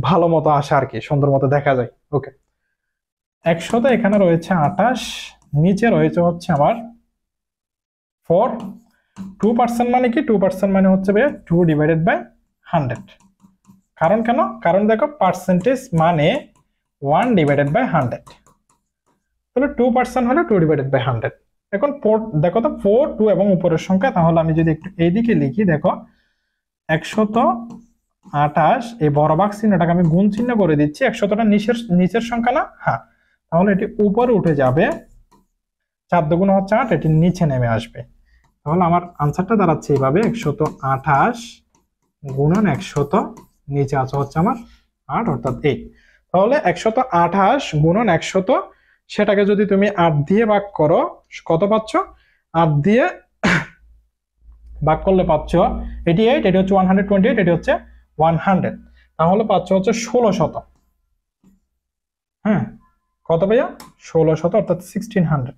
ভালো মতো আসে আর কি, সুন্দর মতো দেখা যায়। ওকে, 100 এখানে রয়েছে 28, নিচে রয়েছে হচ্ছে আমার 4। 2% মানে কি, 2% মানে হচ্ছে ভাইয়া 2 ডিভাইডেড বাই 100। কারণ কেন, কারণ দেখো পার্সেন্টেজ মানে 1 ডিভাইডেড বাই 100, তাহলে 2% হলে 2 ডিভাইডেড বাই 100। এখন দেখো তো 4, 2 এবং উপরের সংখ্যা, তাহলে আমি যদি একটু এইদিকে লিখি দেখো 128, এই বড় বাক্স চিহ্নটাকে আমি গুণ চিহ্ন করে দিচ্ছি, 100টা নিচের সংখ্যা না? হ্যাঁ, তাহলে এটি উপরে উঠে যাবে, 4 দুগুণ হচ্ছে 8, এটি নিচে নেমে আসবে। তাহলে আমার আনসারটা দাঁড়াচ্ছে এইভাবে, 128 গুণন 100, নিচে আছে হচ্ছে আমার 8 অর্থাৎ 8। তাহলে 128 গুণন 100, সেটাকে যদি তুমি 8 দিয়ে ভাগ করো কত পাচ্ছ, 8 দিয়ে ভাগ করলে পাচ্ছ এটি 8, এটি হচ্ছে 128, এটি হচ্ছে 100, তাহলে পাচ্ছ হচ্ছে 1600। হ্যাঁ, কত ভাইয়া, 1600 অর্থাৎ 1600,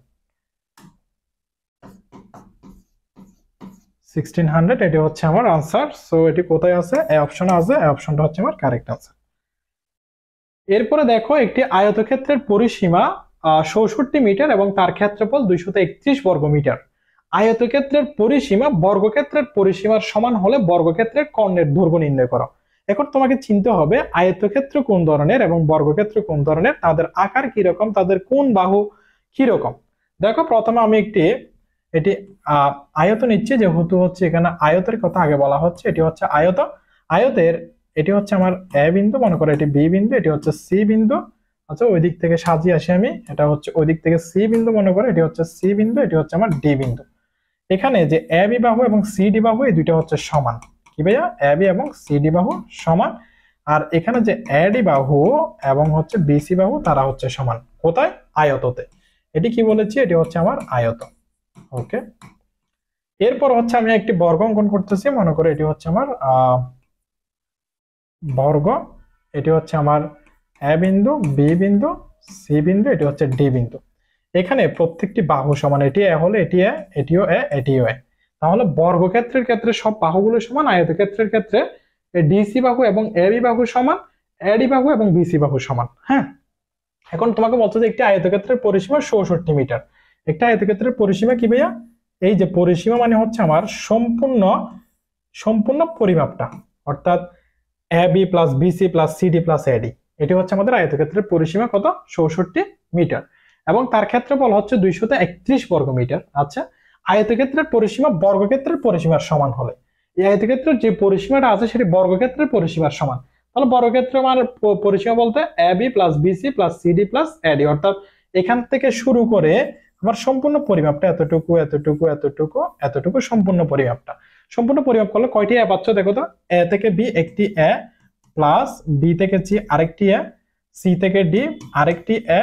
এটি হচ্ছে আমার আনসার। সো এটি কোথায় আছে, এই অপশনে আছে, এই অপশনটা হচ্ছে আমার কারেক্ট আনসার। এরপরে দেখো একটি আয়তক্ষেত্রের পরিসীমা 64 মিটার এবং তার ক্ষেত্রফল 231 বর্গ মিটার। আয়তক্ষেত্রের পরিসীমা বর্গক্ষেত্রের পরিসীমার সমান হলে বর্গক্ষেত্রের কর্ণের দৈর্ঘ্য নির্ণয় করো। এখন তোমাকে চিনতে হবে আয়তক্ষেত্র কোন ধরনের এবং বর্গক্ষেত্র কোন ধরনের, তাদের আকার কি রকম, তাদের কোন বাহু কি রকম। দেখো প্রথমে আমি এটি আয়ত নিচ্ছি, যেহেতু হচ্ছে এখানে আয়তের কথা আগে বলা হচ্ছে, এটি হচ্ছে আয়তের এটি হচ্ছে আমার এ বিন্দু, মনে করো এটি বি বিন্দু, এটি হচ্ছে সি বিন্দু। আচ্ছা, ওই দিক থেকে সাজিয়ে আসি আমি, এটা হচ্ছে ওই দিক থেকে সি বিন্দু, মনে করো এটি হচ্ছে সি বিন্দু, এটি হচ্ছে আমার ডি বিন্দু। এখানে যে এ বি বাহু এবং সি ডি বাহু এই দুইটা হচ্ছে সমান। কি ভাইয়া, এ বি এবং সি ডি বাহু সমান। আর এখানে যে এ ডি বাহু এবং হচ্ছে বিসি বাহু তারা হচ্ছে সমান। কোথায়, আয়ততে। এটি কি বলেছি, এটি হচ্ছে আমার আয়ত। ওকে, এরপর হচ্ছে আমি একটি বর্গ অঙ্কন করতেছি, মনে করো এটি হচ্ছে আমার বর্গ, এটি হচ্ছে আমার এ বিন্দু, বি বিন্দু, সি বিন্দু, এটি হচ্ছে ডি বিন্দু। এখানে প্রত্যেকটি বাহু সমান, এটি এ হলে এটি এ, এটিও এ, এটিও এ। তাহলে বর্গক্ষেত্রের ক্ষেত্রে সব বাহুগুলো সমান, আয়তক্ষেত্রের ক্ষেত্রে ডিসি বাহু এবং এবি বাহু সমান, এডি বাহু এবং বিসি বাহু সমান। হ্যাঁ, এখন তোমাকে বলছো যে একটি আয়তক্ষেত্রের পরিসীমা 64 মিটার। একটা আয়তক্ষেত্রের পরিসীমা কি ভাইয়া, এই যে পরিসীমা মানে হচ্ছে আমার সম্পূর্ণ পরিমাপটা, অর্থাৎ AB plus BC plus CD plus AD, এটি হচ্ছে আমাদের আয়তক্ষেত্রের পরিসীমা কত, 64 মিটার, এবং তার ক্ষেত্রফল হচ্ছে 231 বর্গ মিটার। আচ্ছা, আয়তক্ষেত্রের পরিসীমা বর্গক্ষেত্রের পরিসীমার সমান হলে, এই আয়তক্ষেত্রের যে পরিসীমাটা আছে সেটি বর্গক্ষেত্রের পরিসীমার সমান। তাহলে বর্গক্ষেত্র মানে পরিসীমা বলতে AB plus BC plus CD plus AD, অর্থাৎ এখান থেকে শুরু করে আমার সম্পূর্ণ পরিমাপটা এতটুকু এতটুকু এতটুকু এতটুকু সম্পূর্ণ পরিমাপ করলে কয়টি এ পাচ্ছ দেখো তো, এ থেকে বি একটি এ, প্লাস বি থেকে সি আরেকটি এ, সি থেকে ডি আরেকটি এ,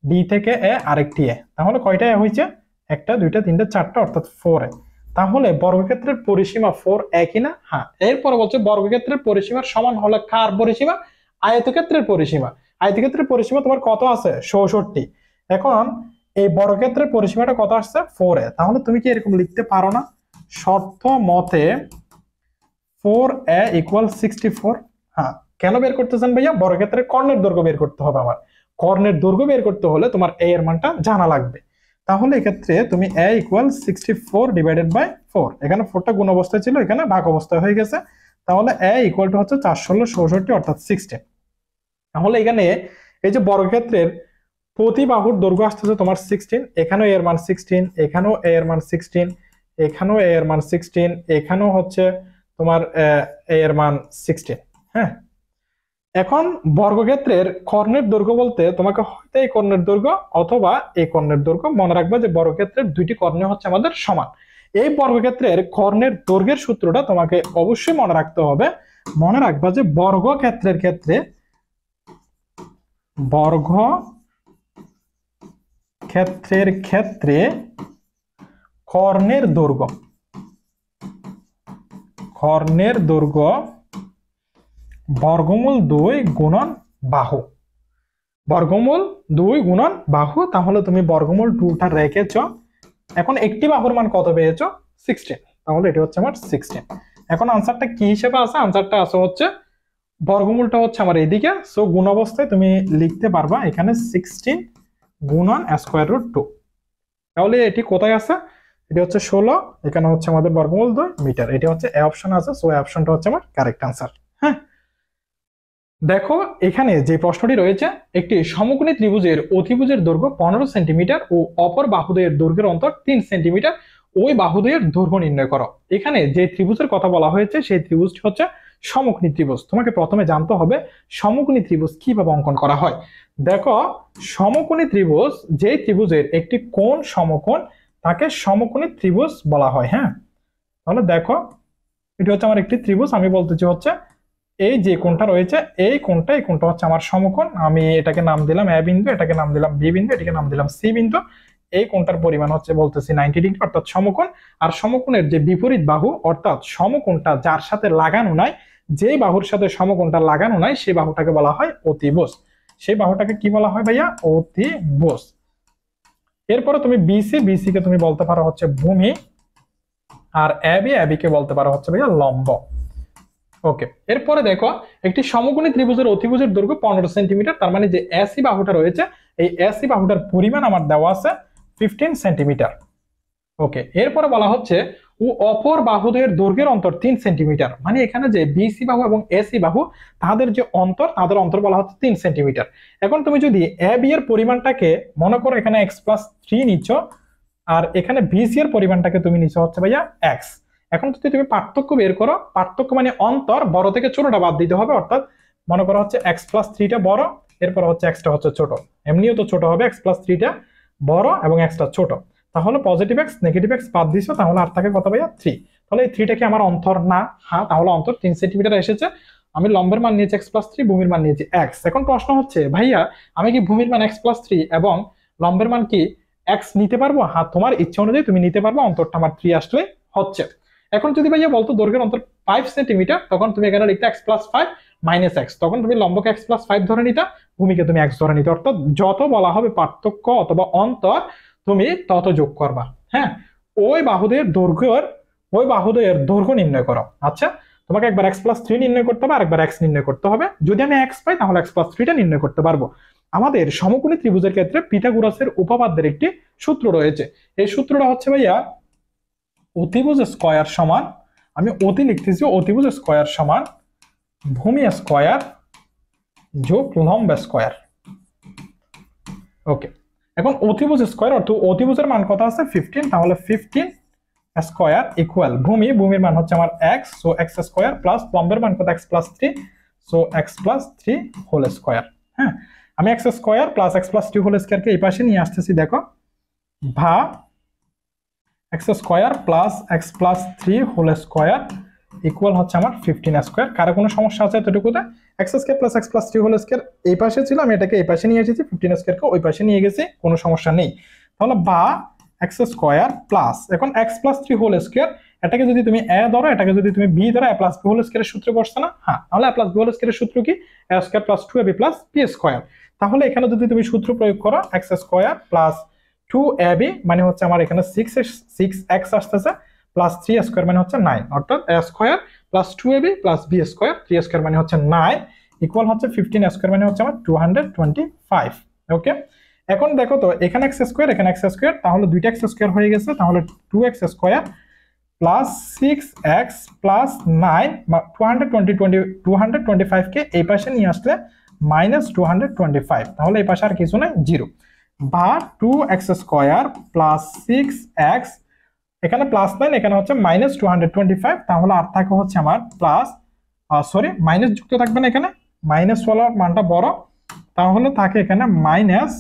ডি থেকে এ আরেকটি এ। তাহলে কয়টা এ হয়েছে, একটা দুইটা তিনটা চারটা, অর্থাৎ 4 এ। তাহলে বর্গক্ষেত্রের পরিসীমা 4 একই না? হ্যাঁ। এরপর বলছে বর্গক্ষেত্রের পরিসীমার সমান হলে কার পরিসীমা, আয়তক্ষেত্রের পরিসীমা। আয়তক্ষেত্রের পরিসীমা তোমার কত আছে, 64। এখন এই বর্গক্ষেত্রের পরিসীমাটা কত আসছে, 4 এ। তাহলে তুমি কি এরকম লিখতে পারো না, শর্ত মতে 4a ইকুয়াল 64। হ্যাঁ, কেন বের করতেছেন ভাইয়া? বর্গক্ষেত্রের কর্ণের দৈর্ঘ্য বের করতে হবে আমার। কর্ণের দৈর্ঘ্য বের করতে হলে তোমার a এর মানটা জানা লাগবে। তাহলে এক্ষেত্রে তুমি a ইকুয়াল 64 ডিভাইডেড বাই 4, এখানে 4টা গুণ অবস্থায় ছিল, এখানে ভাগ অবস্থায় হয়ে গেছে। তাহলে a ইকুয়াল টু হচ্ছে 4 ষোলো 64 অর্থাৎ 16। তাহলে এখানে এই যে বর্গক্ষেত্রের প্রতি বাহুর দৈর্ঘ্য আসতেছে তোমার 16, এখানেও এর মান 16, এখানেও এর মান 16, এখানেও এর মান 16, এখানেও হচ্ছে তোমার এর মান 16। হ্যাঁ, এখন বর্গক্ষেত্রের কর্ণের দৈর্ঘ্য বলতে তোমাকে হয়তো এই কর্ণের দৈর্ঘ্য অথবা এই কর্ণের দৈর্ঘ্য মনে রাখবে যে বর্গক্ষেত্রের দুইটি কর্ণ হচ্ছে আমাদের সমান। এই বর্গক্ষেত্রের কর্ণের দৈর্ঘ্যের সূত্রটা তোমাকে অবশ্যই মনে রাখতে হবে। মনে রাখবা যে বর্গক্ষেত্রের ক্ষেত্রে কর্ণের দৈর্ঘ্য বর্গমূল 2 গুণন বাহু, বর্গমূল 2 গুণন বাহু। তাহলে তুমি বর্গমূল 2টা রেখেছ, এখন একটি বাহুর মান কত পেয়েছো? 16। তাহলে এটা হচ্ছে আমার 16। এখন আনসারটা কি হিসেবে আছে? আনসারটা আছে হচ্ছে বর্গমূলটা হচ্ছে আমার এদিকে, সো গুণ অবস্থায় তুমি লিখতে পারবা এখানে 16 গুণন স্কয়ার রুট 2। তাহলে এটি কোথায় আছে? এটি হচ্ছে 16, এখানে হচ্ছে আমাদের বর্গমূল 2 মিটার। এটা হচ্ছে এ অপশন আছে, সো এই অপশনটা হচ্ছে আমার কারেক্ট আনসার। হ্যাঁ, দেখো এখানে যে প্রশ্নটি রয়েছে, একটি সমকোণী ত্রিভুজের অতিভুজের দৈর্ঘ্য 15 সেন্টিমিটার ও অপর বাহুদ্বয়ের দৈর্ঘ্যের অন্তর 3 সেন্টিমিটার, ওই বাহুদ্বয়ের দৈর্ঘ্য নির্ণয় করো। এখানে যে ত্রিভুজের কথা বলা হয়েছে সেই ত্রিভুজটি হচ্ছে সমকোণী ত্রিভুজ। তোমাকে প্রথমে জানতে হবে সমকোণী ত্রিভুজ কিভাবে অঙ্কন করা হয়। দেখো, সমকোণী ত্রিভুজ, যে ত্রিভুজের একটি কোণ সমকোণ তাকে সমকোণী ত্রিভুজ বলা হয়। হ্যাঁ, তাহলে দেখো এটি হচ্ছে আমার একটি ত্রিভুজ, আমি বলতেছি হচ্ছে এই যে কোণটা রয়েছে এই কোণটা হচ্ছে আমার সমকোণ। আমি এটাকে নাম দিলাম এ বিন্দু, এটাকে নাম দিলাম বি বিন্দু, এটাকে নাম দিলাম সি বিন্দু। এই কোণটার পরিমাণ হচ্ছে বলতেছি 90 ডিগ্রি অর্থাৎ সমকোণ। আর সমকোণের যে বিপরীত বাহু অর্থাৎ সমকোণটা যার সাথে লাগানো নাই, যে বাহুর সাথে সমকোণটা লাগানো নাই সেই বাহুটাকে বলা হয় অতিভুজ। সেই বাহুটাকে কি বলা হয় ভাইয়া? অতিভুজ। এরপরে তুমি বিসি কে তুমি বলতে পারো হচ্ছে ভূমি, আর এবি কে বলতে পারো হচ্ছে ভাইয়া লম্ব। ওকে, এরপরে দেখো একটি সমকোণী ত্রিভুজের অতিভুজের দৈর্ঘ্য 15 সেন্টিমিটার, তার মানে যে এসি বাহুটা রয়েছে এই এসি বাহুটার পরিমাণ আমার দেওয়া আছে 15 সেন্টিমিটার। ওকে, এরপরে বলা হচ্ছে ও অপর বাহুদ্বয়ের দৈর্ঘ্যের অন্তর 3 সেন্টিমিটার, মানে এখানে যে বিসি বাহু এবং এসি বাহু তাদের যে অন্তর, তাদের অন্তর বলা হচ্ছে 3 সেন্টিমিটার। এখন তুমি যদি এ বি এর পরিমাণটাকে মনে করো এখানে x+3 নিচ্ছ, আর এখানে বিসি এর পরিমাণটাকে তুমি নিচ্ছ হচ্ছে ভাইয়া এক্স। এখন যদি তুমি পার্থক্য বের করো, পার্থক্য মানে অন্তর, বড় থেকে ছোটটা বাদ দিতে হবে, অর্থাৎ মনে করো হচ্ছে x+3টা বড়, এরপর হচ্ছে এক্সটা হচ্ছে ছোট। এমনিও তো ছোট হবে, x+3টা বড় এবং এক্সটা ছোট। তাহলে পজিটিভ এক্স নেগেটিভ এক্স বাদ দিছো, তাহলে আর থাকে কত ভাইয়া? 3। তাহলে এই 3টা কি আমার অন্তর না? হ্যাঁ, তাহলে অন্তর 3 সেন্টিমিটার এসেছে। আমি লম্বের মান নিয়েছি x+3, ভূমির মান নিয়েছি এক্স। এখন প্রশ্ন হচ্ছে ভাইয়া আমি কি ভূমির মান x+3 এবং লম্বের মান কি এক্স নিতে পারবো? হ্যাঁ, তোমার ইচ্ছা অনুযায়ী তুমি নিতে পারবো, অন্তরটা আমার 3 আসলে হচ্ছে। এখন যদি ভাইয়া বলতো দৈর্ঘ্যের অন্তর 5 সেন্টিমিটার, তখন তুমি এখানে লিখতে x+5 মাইনাস এক্স, তখন তুমি লম্বকে x+5 ধরে নিতা, ভূমিকে তুমি এক্স ধরে নিতে। অর্থাৎ যত বলা হবে পার্থক্য অথবা অন্তর তুমি তত যোগ করবা। হ্যাঁ, ওই বাহুদ্বয়ের দৈর্ঘ্য নির্ণয় করো। আচ্ছা, তোমাকে একবার x+3 নির্ণয় করতে হবে, আরেকবার x নির্ণয় করতে হবে। যদি আমি x পাই তাহলে x+3টা নির্ণয় করতে পারবো। আমাদের সমকোণী ত্রিভুজের ক্ষেত্রে পিথাগোরাসের উপপাদ্যের একটি সূত্র রয়েছে। এই সূত্রটা হচ্ছে ভাইয়া অতিভুজ স্কয়ার সমান, আমি অতি লিখতেছি, অতিভুজ স্কয়ার সমান ভূমি স্কয়ার যোগ লম্ব স্কয়ার। ওকে, এখন অতিভুজ স্কয়ার অর্থ অতিভুজের মান কত আছে? 15, তাহলে 15 স্কয়ার ইকুয়াল ভূমির মান হচ্ছে আমার x, so x square plus লম্বের মান কত? x+3, so x+3 whole square. হ্যাঁ, আমি x square plus x+3 whole স্কয়ারকে এই পাশে নিয়ে আসতেছি। দেখো ভা x square plus x+3 whole square equal হচ্ছে আমার 15 স্কয়ার। কারো কোনো সমস্যা আছে এতটুকুতে? x square plus x+3 whole square এই পাশে ছিল, আমি এটাকে এই পাশে নিয়ে এসেছি, 15 স্কয়ারকে ওই পাশে নিয়ে গেছি, কোনো সমস্যা নেই। তাহলে বা x স্কয়ার প্লাস, এখন x+3 হোল স্কয়ার, এটাকে যদি তুমি a ধরো, এটাকে যদি তুমি b ধরো, a প্লাস b হোল স্কয়ারের সূত্রে পড়ছ না? হ্যাঁ, তাহলে a প্লাস b হোল স্কয়ারের সূত্র কি? a square plus 2ab plus b square. তাহলে এখানে যদি তুমি সূত্র প্রয়োগ করো x স্কয়ার প্লাস 2ab মানে হচ্ছে আমার এখানে 6x আসতেছে, প্লাস 3 স্কয়ার মানে হচ্ছে 9, অর্থাৎ a square plus 2ab plus b square 3 square মানে হচ্ছে 9 ইকুয়াল হচ্ছে 15 স্কয়ার মানে হচ্ছে আমার 225। ওকে, এখন দেখো তো এখানে x স্কয়ার এখানে x স্কয়ার, তাহলে দুইটা x স্কয়ার হয়ে গেছে, তাহলে 2x square plus 6x plus 9 225 কে এই পাশে নিয়ে আসলে মাইনাস 225, তাহলে এই পাশে আর কিছু নাই 0, বা 2x স্কয়ার প্লাস 6x এখানে প্লাস 9 এখানে হচ্ছে মাইনাস 225, তাহলে আর থাকে হচ্ছে আমার প্লাস সরি মাইনাস যুক্ত থাকবে না, এখানে মাইনাস ওয়ালার মানটা বড়, তাহলে থাকে এখানে মাইনাস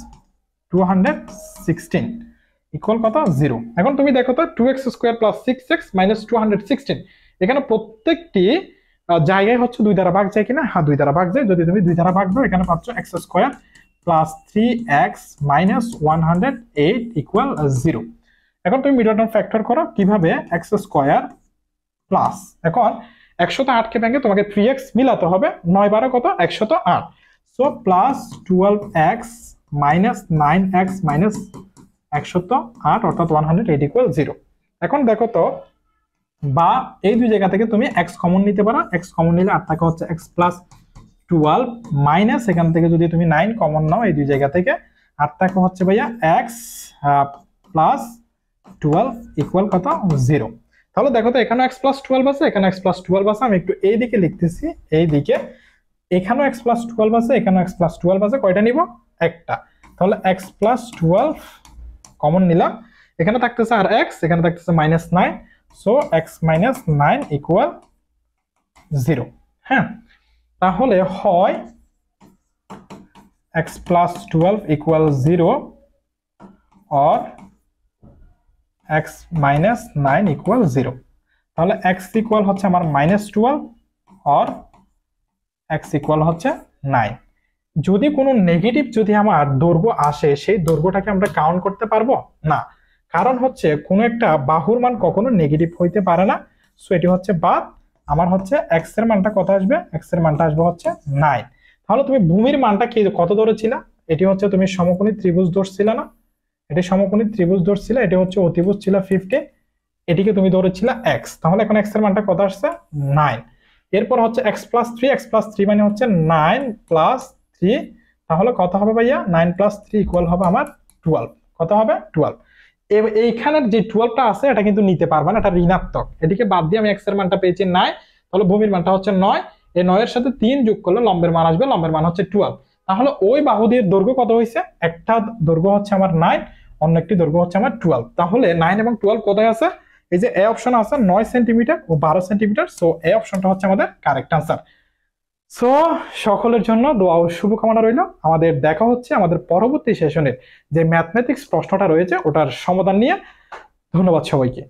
216 ইকুয়াল কত 0। এখন তুমি দেখো তো 2x square plus 6x minus 216, এখানে প্রত্যেকটি জায়গায় হচ্ছে 2 দ্বারা ভাগ যায় কিনা, হ্যাঁ 2 দ্বারা ভাগ যায়, যদি তুমি 2 দ্বারা ভাগ দাও এখানে পাচ্ছ x square plus 3x minus 108 equal 0। এখন তুমি মিডল টার্ম ফ্যাক্টর করো কিভাবে, x স্কয়ার প্লাস, এখন 108 কে ভেঙে তোমাকে 3x মিলাতে হবে, 9 12 কত 108, so plus 12x minus 9x minus 108 অর্থাৎ 108 ইকুয়াল 0। এখন দেখো তো, বা এই দুই জায়গা থেকে তুমি x কমন নিতে পারো, x কমন নিলে আর থাকে হচ্ছে x প্লাস 12 মাইনাস এখান থেকে যদি তুমি 9 কমন নাও এই দুই জায়গা থেকে আর থাকে হচ্ছে ভাইয়া x প্লাস 12 ইকুয়াল কত 0। তাহলে দেখো তো এখানে x প্লাস 12 আছে, এখানে x প্লাস 12 আছে, আমি একটু এই দিকে লিখতেছি, এই দিকে এখানেও x প্লাস 12 আছে, এখানেও x প্লাস 12 আছে, কয়টা নিব একটা, তাহলে x প্লাস 12 কমন নিলাম, এখানে থাকতেছে আর x, এখানে থাকতেছে minus 9, so x minus 9 equal 0। হ্যাঁ, তাহলে হয় x plus 12 equal 0 or x minus 9 equal 0, তাহলে x ইকুয়াল হচ্ছে আমার মাইনাস 12 or x ইকুয়াল হচ্ছে 9। যদি কোনো নেগেটিভ যদি আমার দৈর্ঘ্য আসে সেই দৈর্ঘ্যটাকে আমরা কাউন্ট করতে পারবো না, কারণ হচ্ছে কোনো একটা বাহুর মান কখনো নেগেটিভ হইতে পারে না, সো এটি হচ্ছে বাদ, আমার হচ্ছে x এর মানটা কত আসবে, x এর মানটা আসবে হচ্ছে 9। তাহলে তুমি ভূমির মানটা কি কত ধরেছিলা, এটি হচ্ছে তুমি সমকোণী ত্রিভুজ ধরছিল না, এটি সমকোণী ত্রিভুজ ধরছিল, এটি হচ্ছে অতিভুজ ছিল 15, এটিকে তুমি ধরেছিলা x, তাহলে এখন x এর মানটা কত আসছে 9। এরপর হচ্ছে x প্লাস 3 মানে হচ্ছে 9 প্লাস 3, তাহলে কত হবে ভাইয়া 9 প্লাস 3 ইকুয়াল হবে আমার 12, কত হবে 12। এইখানের যে 12টা আছে এটা কিন্তু নিতে পারবে না, এটা ঋণাত্মক, এটিকে বাদ দিয়ে আমি x এর মানটা পেয়েছি 9, তাহলে ভূমির মানটা হচ্ছে 9, এই 9 এর সাথে 3 যোগ করলে লম্বের মান আসবে, লম্বের মান হচ্ছে 12, তাহলে ওই বাহু দিয়ে দৈর্ঘ্য কত হয়েছে, একটা দৈর্ঘ্য হচ্ছে আমার 9, অন্য একটি দৈর্ঘ্য হচ্ছে আমার 12, তাহলে 9 এবং 12 কোথায় আছে, এই যে এ অপশন আছে 9 সেন্টিমিটার ও 12 সেন্টিমিটার, সো এই অপশনটা হচ্ছে আমাদের কারেক্ট আনসার। সো সকলের জন্য দোয়া ও শুভকামনা রইল, আমাদের দেখা হচ্ছে আমাদের পরবর্তী সেশনের যে ম্যাথমেটিক্স প্রশ্নটা রয়েছে ওটার সমাধান নিয়ে। ধন্যবাদ সবাইকে।